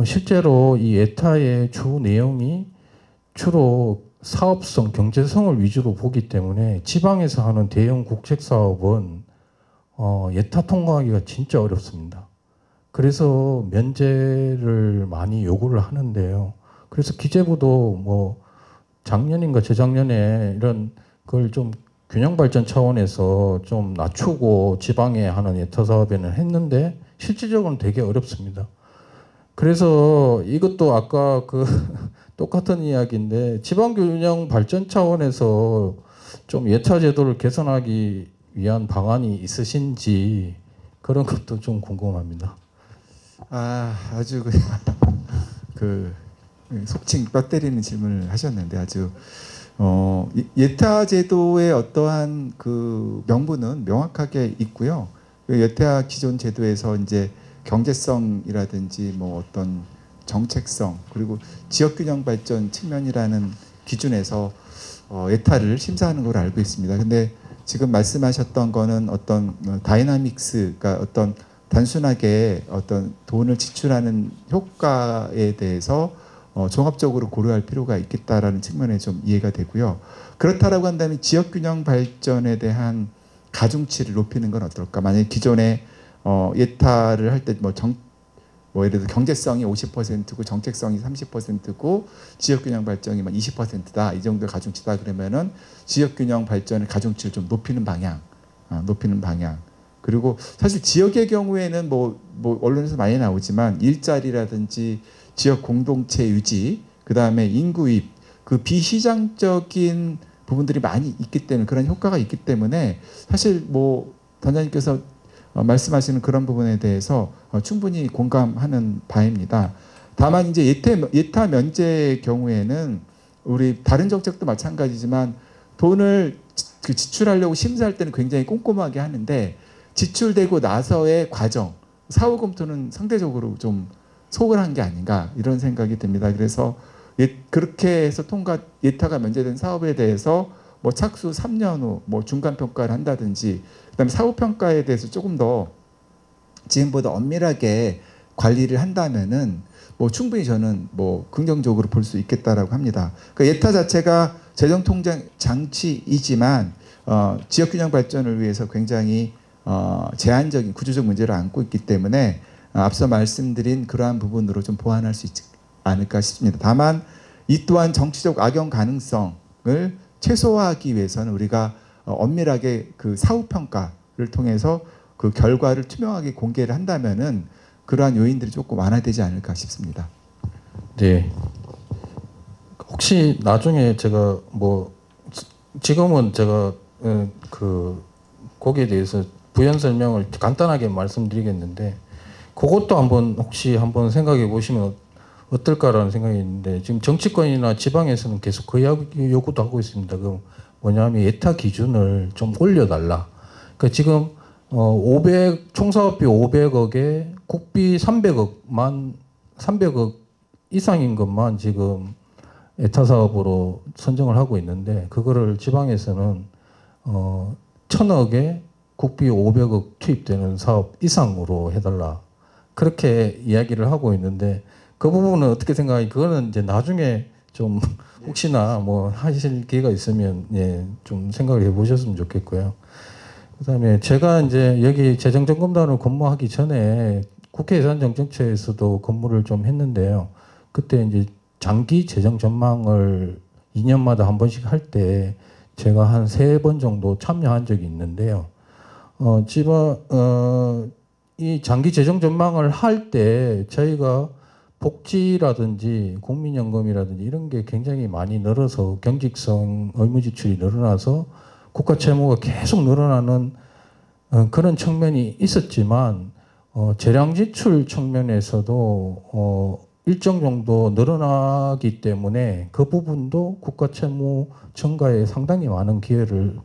실제로 이 예타의 주 내용이 주로 사업성, 경제성을 위주로 보기 때문에 지방에서 하는 대형 국책 사업은 예타 통과하기가 진짜 어렵습니다. 그래서 면제를 많이 요구를 하는데요. 그래서 기재부도 뭐 작년인가 재작년에 이런 걸 좀 균형 발전 차원에서 좀 낮추고 지방에 하는 예타 사업에는 했는데 실질적으로는 되게 어렵습니다. 그래서 이것도 아까 똑같은 이야기인데 지방 균형 발전 차원에서 좀 예타 제도를 개선하기 위한 방안이 있으신지 그런 것도 좀 궁금합니다. 아주 속칭 뼈 때리는 질문을 하셨는데 아주 예타 제도의 어떠한 그 명분은 명확하게 있고요. 예타 기존 제도에서 이제 경제성이라든지 뭐 어떤 정책성 그리고 지역균형 발전 측면이라는 기준에서 예타를 심사하는 걸로 알고 있습니다. 근데 지금 말씀하셨던 거는 어떤 다이나믹스가 어떤 단순하게 어떤 돈을 지출하는 효과에 대해서 종합적으로 고려할 필요가 있겠다라는 측면에 좀 이해가 되고요. 그렇다라고 한다면 지역균형 발전에 대한 가중치를 높이는 건 어떨까? 만약에 기존에 예타를 할 때 예를 들어 경제성이 50%고 정책성이 30%고 지역균형 발전이 20%다 이 정도의 가중치다 그러면은 지역균형 발전의 가중치를 좀 높이는 방향. 그리고 사실 지역의 경우에는 뭐 언론에서 많이 나오지만 일자리라든지 지역 공동체 유지, 그 다음에 인구 유입, 그 비시장적인 부분들이 많이 있기 때문에 그런 효과가 있기 때문에 사실 뭐 단장님께서 말씀하시는 그런 부분에 대해서 충분히 공감하는 바입니다. 다만 이제 예타 면제의 경우에는 우리 다른 정책도 마찬가지지만 돈을 지출하려고 심사할 때는 굉장히 꼼꼼하게 하는데 지출되고 나서의 과정, 사후 검토는 상대적으로 좀 소홀한 게 아닌가 이런 생각이 듭니다. 그래서 그렇게 해서 예타가 면제된 사업에 대해서 뭐 착수 3년 후 뭐 중간 평가를 한다든지, 그다음에 사후 평가에 대해서 조금 더 지금보다 엄밀하게 관리를 한다면은 뭐 충분히 저는 뭐 긍정적으로 볼 수 있겠다라고 합니다. 그러니까 예타 자체가 재정 통장 장치이지만 지역 균형 발전을 위해서 굉장히 제한적인 구조적 문제를 안고 있기 때문에 앞서 말씀드린 그러한 부분으로 좀 보완할 수 있지 않을까 싶습니다. 다만 이 또한 정치적 악용 가능성을 최소화하기 위해서는 우리가 엄밀하게 그 사후 평가를 통해서 그 결과를 투명하게 공개를 한다면은 그러한 요인들이 조금 완화되지 않을까 싶습니다. 네. 혹시 나중에 제가 뭐 지금은 제가 그 거기에 대해서 부연 설명을 간단하게 말씀드리겠는데, 그것도 혹시 한번 생각해 보시면 어떨까라는 생각이 있는데, 지금 정치권이나 지방에서는 계속 그 요구도 하고 있습니다. 그 뭐냐면 예타 기준을 좀 올려달라. 그러니까 지금 총사업비 500억에 국비 300억 이상인 것만 지금 예타 사업으로 선정을 하고 있는데, 그거를 지방에서는 1000억에 국비 500억 투입되는 사업 이상으로 해달라, 그렇게 이야기를 하고 있는데, 그 부분은 어떻게 생각하세요? 그거는 이제 나중에 좀 혹시나 뭐 하실 기회가 있으면 좀 생각을 해보셨으면 좋겠고요. 그다음에 제가 이제 여기 재정점검단으로 근무하기 전에 국회 예산정책처에서도 근무를 좀 했는데요. 그때 이제 장기 재정 전망을 2년마다 한 번씩 할 때 제가 한 3번 정도 참여한 적이 있는데요. 이 장기 재정 전망을 할 때 저희가 복지라든지 국민연금이라든지 이런 게 굉장히 많이 늘어서 경직성 의무 지출이 늘어나서 국가 채무가 계속 늘어나는 그런 측면이 있었지만, 재량 지출 측면에서도 일정 정도 늘어나기 때문에 그 부분도 국가 채무 증가에 상당히 많은 기여를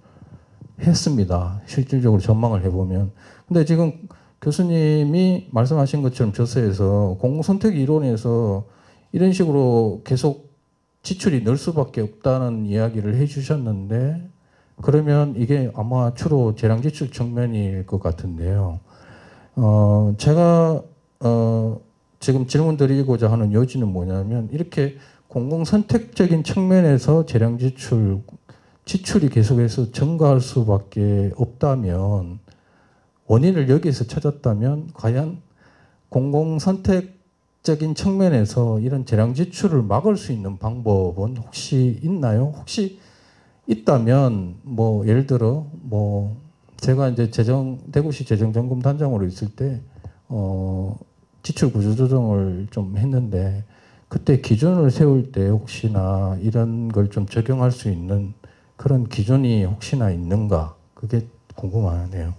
했습니다. 실질적으로 전망을 해보면. 근데 지금 교수님이 말씀하신 것처럼 저서에서 공공선택 이론에서 이런 식으로 계속 지출이 늘 수밖에 없다는 이야기를 해주셨는데, 그러면 이게 아마 주로 재량지출 측면일 것 같은데요. 제가 지금 질문 드리고자 하는 요지는 뭐냐면, 이렇게 공공선택적인 측면에서 지출이 계속해서 증가할 수밖에 없다면, 원인을 여기에서 찾았다면 과연 공공선택적인 측면에서 이런 재량 지출을 막을 수 있는 방법은 혹시 있나요? 혹시 있다면 뭐 예를 들어 뭐 제가 이제 대구시 재정점검단장으로 있을 때 지출 구조 조정을 좀 했는데, 그때 기준을 세울 때 혹시나 이런 걸 좀 적용할 수 있는 그런 기준이 혹시나 있는가, 그게 궁금하네요.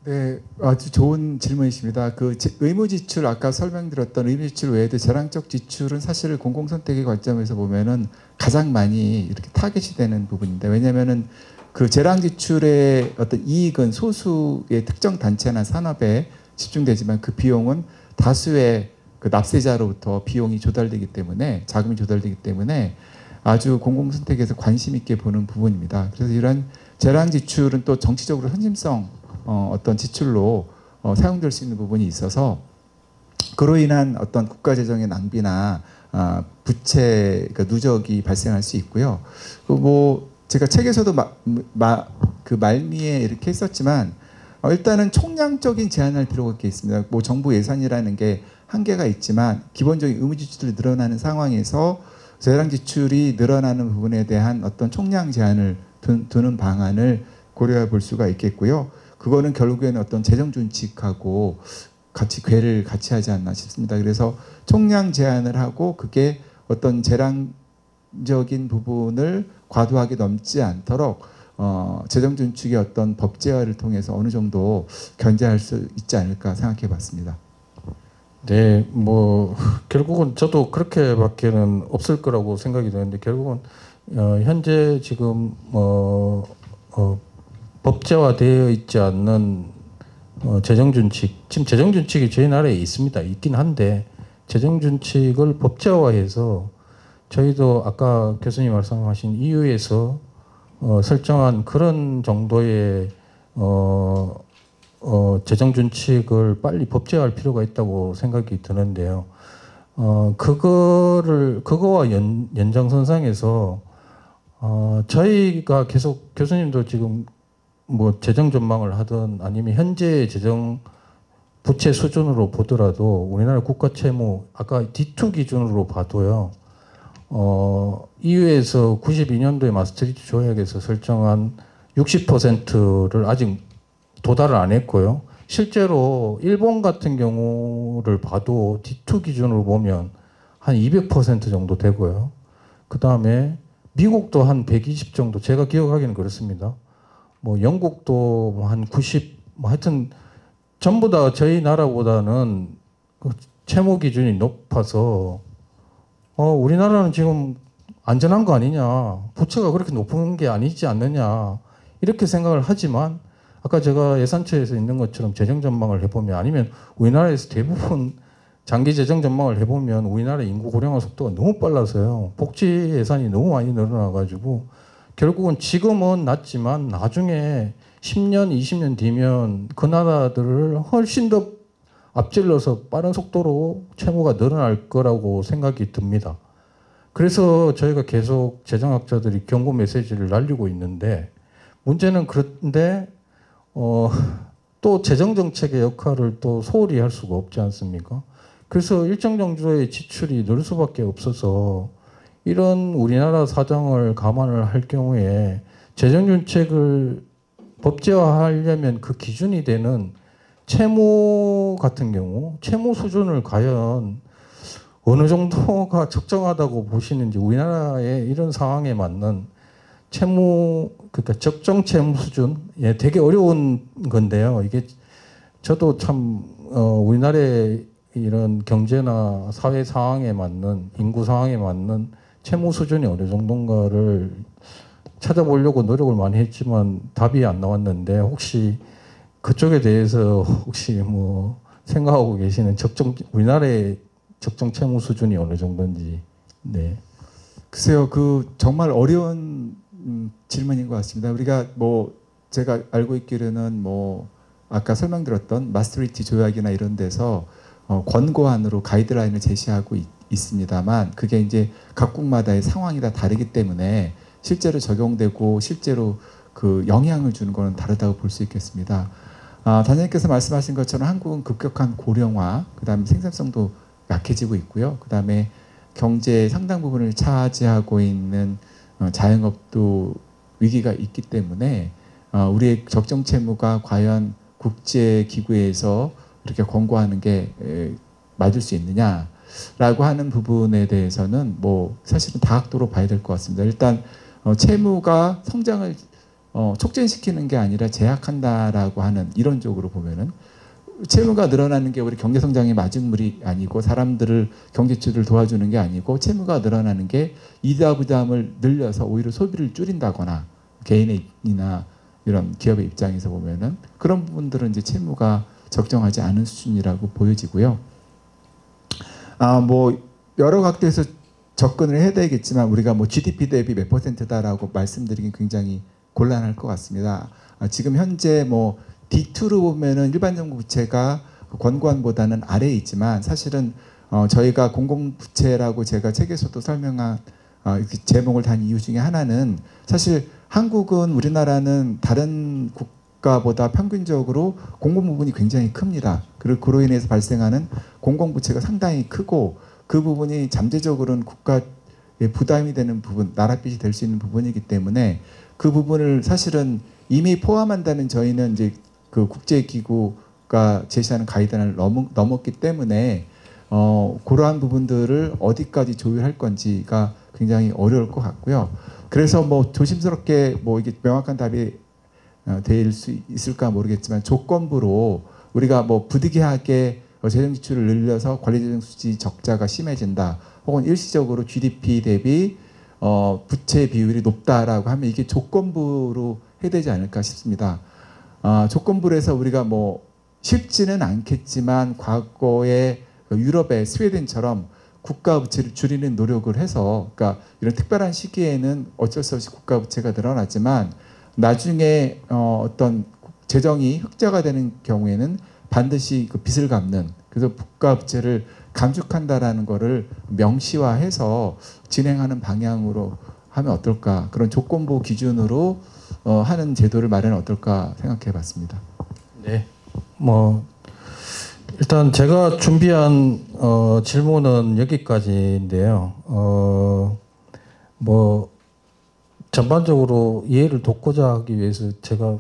네, 아주 좋은 질문이십니다. 그 의무 지출, 아까 설명드렸던 의무 지출 외에도 재량적 지출은 사실 공공선택의 관점에서 보면은 가장 많이 이렇게 타겟이 되는 부분인데, 왜냐면은 그 재량 지출의 어떤 이익은 소수의 특정 단체나 산업에 집중되지만 그 비용은 다수의 그 납세자로부터 비용이 조달되기 때문에, 자금이 조달되기 때문에 아주 공공선택에서 관심 있게 보는 부분입니다. 그래서 이런 재량 지출은 또 정치적으로 현심성 어떤 지출로 사용될 수 있는 부분이 있어서, 그로 인한 어떤 국가 재정의 낭비나 부채 누적이 발생할 수 있고요. 뭐 제가 책에서도 그 말미에 이렇게 했었지만, 일단은 총량적인 제한할 필요가 있습니다. 뭐 정부 예산이라는 게 한계가 있지만 기본적인 의무 지출이 늘어나는 상황에서 재량 지출이 늘어나는 부분에 대한 어떤 총량 제한을 두는 방안을 고려해 볼 수가 있겠고요. 그거는 결국에는 어떤 재정 준칙하고 궤를 같이 하지 않나 싶습니다. 그래서 총량 제한을 하고 그게 어떤 재량적인 부분을 과도하게 넘지 않도록 재정 준칙의 어떤 법제화를 통해서 어느 정도 견제할 수 있지 않을까 생각해 봤습니다. 네, 뭐 결국은 저도 그렇게밖에는 없을 거라고 생각이 되는데, 결국은 현재 지금 법제화되어 있지 않는 재정준칙, 지금 재정준칙이 저희 나라에 있습니다. 있긴 한데 재정준칙을 법제화해서 저희도 아까 교수님 말씀하신 EU에서 설정한 그런 정도의 재정 준칙을 빨리 법제화할 필요가 있다고 생각이 드는데요. 그거와 연장선상에서 저희가 계속 교수님도 지금 뭐 재정 전망을 하든 아니면 현재 재정 부채 수준으로 보더라도 우리나라 국가 채무 아까 D2 기준으로 봐도요. EU에서 92년도에 마스트리트 조약에서 설정한 60%를 아직 도달을 안 했고요. 실제로 일본 같은 경우를 봐도 D2 기준으로 보면 한 200% 정도 되고요. 그 다음에 미국도 한 120 정도, 제가 기억하기는 그렇습니다. 뭐 영국도 한 90, 뭐 하여튼 전부 다 저희 나라보다는 그 채무 기준이 높아서 우리나라는 지금 안전한 거 아니냐, 부채가 그렇게 높은 게 아니지 않느냐 이렇게 생각을 하지만 아까 제가 예산처에서 있는 것처럼 재정 전망을 해보면 아니면 우리나라에서 대부분 장기 재정 전망을 해보면 우리나라 인구 고령화 속도가 너무 빨라서요. 복지 예산이 너무 많이 늘어나가지고 결국은 지금은 낮지만 나중에 10년, 20년 뒤면 그 나라들을 훨씬 더 앞질러서 빠른 속도로 채무가 늘어날 거라고 생각이 듭니다. 그래서 저희가 계속 재정학자들이 경고 메시지를 날리고 있는데 문제는 그런데 또 재정정책의 역할을 또 소홀히 할 수가 없지 않습니까? 그래서 일정 정도의 지출이 늘 수밖에 없어서 이런 우리나라 사정을 감안을 할 경우에 재정정책을 법제화하려면 그 기준이 되는 채무 같은 경우 채무 수준을 과연 어느 정도가 적정하다고 보시는지 우리나라의 이런 상황에 맞는 채무 그러니까 적정 채무 수준 되게 어려운 건데요. 이게 저도 참 우리나라의 이런 경제나 사회 상황에 맞는 인구 상황에 맞는 채무 수준이 어느 정도인가를 찾아보려고 노력을 많이 했지만 답이 안 나왔는데 혹시 그쪽에 대해서 혹시 뭐 생각하고 계시는 우리나라의 적정 채무 수준이 어느 정도인지. 네. 글쎄요, 그 정말 어려운 질문인 것 같습니다. 우리가 뭐 제가 알고 있기로는 뭐 아까 설명드렸던 마스트리트 조약이나 이런 데서 권고안으로 가이드라인을 제시하고 있습니다만 그게 이제 각국마다의 상황이 다 다르기 때문에 실제로 적용되고 실제로 그 영향을 주는 거는 다르다고 볼 수 있겠습니다. 단장님께서 말씀하신 것처럼 한국은 급격한 고령화, 그 다음에 생산성도 약해지고 있고요. 그 다음에 경제의 상당 부분을 차지하고 있는 자영업도 위기가 있기 때문에 우리의 적정 채무가 과연 국제기구에서 이렇게 권고하는 게 맞을 수 있느냐라고 하는 부분에 대해서는 뭐 사실은 다각도로 봐야 될 것 같습니다. 일단 채무가 성장을 촉진시키는 게 아니라 제약한다라고 하는 이론적으로 보면은 채무가 늘어나는 게 우리 경제 성장의 마중물이 아니고 사람들을 경제추를 도와주는 게 아니고 채무가 늘어나는 게 이자 부담을 늘려서 오히려 소비를 줄인다거나 개인이나 이런 기업의 입장에서 보면은 그런 부분들은 이제 채무가 적정하지 않은 수준이라고 보여지고요. 뭐 여러 각도에서 접근을 해야 되겠지만 우리가 뭐 GDP 대비 몇 %다라고 말씀드리긴 굉장히 곤란할 것 같습니다. 지금 현재 뭐 D2로 보면은 일반 정부 부채가 권고안보다는 아래에 있지만 사실은 저희가 공공부채라고 제가 책에서도 설명한 제목을 단 이유 중에 하나는 사실 한국은 우리나라는 다른 국가보다 평균적으로 공공 부분이 굉장히 큽니다. 그리고 그로 인해서 발생하는 공공부채가 상당히 크고 그 부분이 잠재적으로는 국가의 부담이 되는 부분, 나랏빚이 될 수 있는 부분이기 때문에 그 부분을 사실은 이미 포함한다면 저희는 이제 그 국제기구가 제시하는 가이드라인을 넘었기 때문에 그러한 부분들을 어디까지 조율할 건지가 굉장히 어려울 것 같고요. 그래서 뭐 조심스럽게 뭐 이게 명확한 답이 될 수 있을까 모르겠지만 조건부로 우리가 뭐 부득이하게 재정 지출을 늘려서 관리재정 수지 적자가 심해진다. 혹은 일시적으로 GDP 대비 부채 비율이 높다라고 하면 이게 조건부로 해야 되지 않을까 싶습니다. 조건부로 해서 우리가 뭐 쉽지는 않겠지만 과거에 유럽의 스웨덴처럼 국가 부채를 줄이는 노력을 해서, 그러니까 이런 특별한 시기에는 어쩔 수 없이 국가 부채가 늘어나지만 나중에 어떤 재정이 흑자가 되는 경우에는 반드시 그 빚을 갚는, 그래서 국가 부채를 감축한다라는 거를 명시화해서 진행하는 방향으로 하면 어떨까, 그런 조건부 기준으로 하는 제도를 마련은 어떨까 생각해봤습니다. 네, 뭐 일단 제가 준비한 질문은 여기까지인데요. 뭐 전반적으로 이해를 돕고자 하기 위해서 제가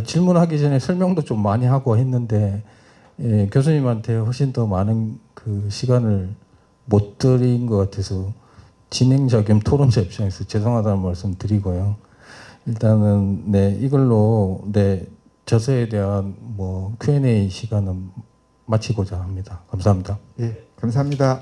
질문하기 전에 설명도 좀 많이 하고 했는데 교수님한테 훨씬 더 많은 그 시간을 못 드린 것 같아서 진행자 겸 토론자 입장에서 죄송하다는 말씀 드리고요. 일단은 이걸로 저서에 대한 뭐 Q&A 시간은 마치고자 합니다. 감사합니다. 예, 감사합니다.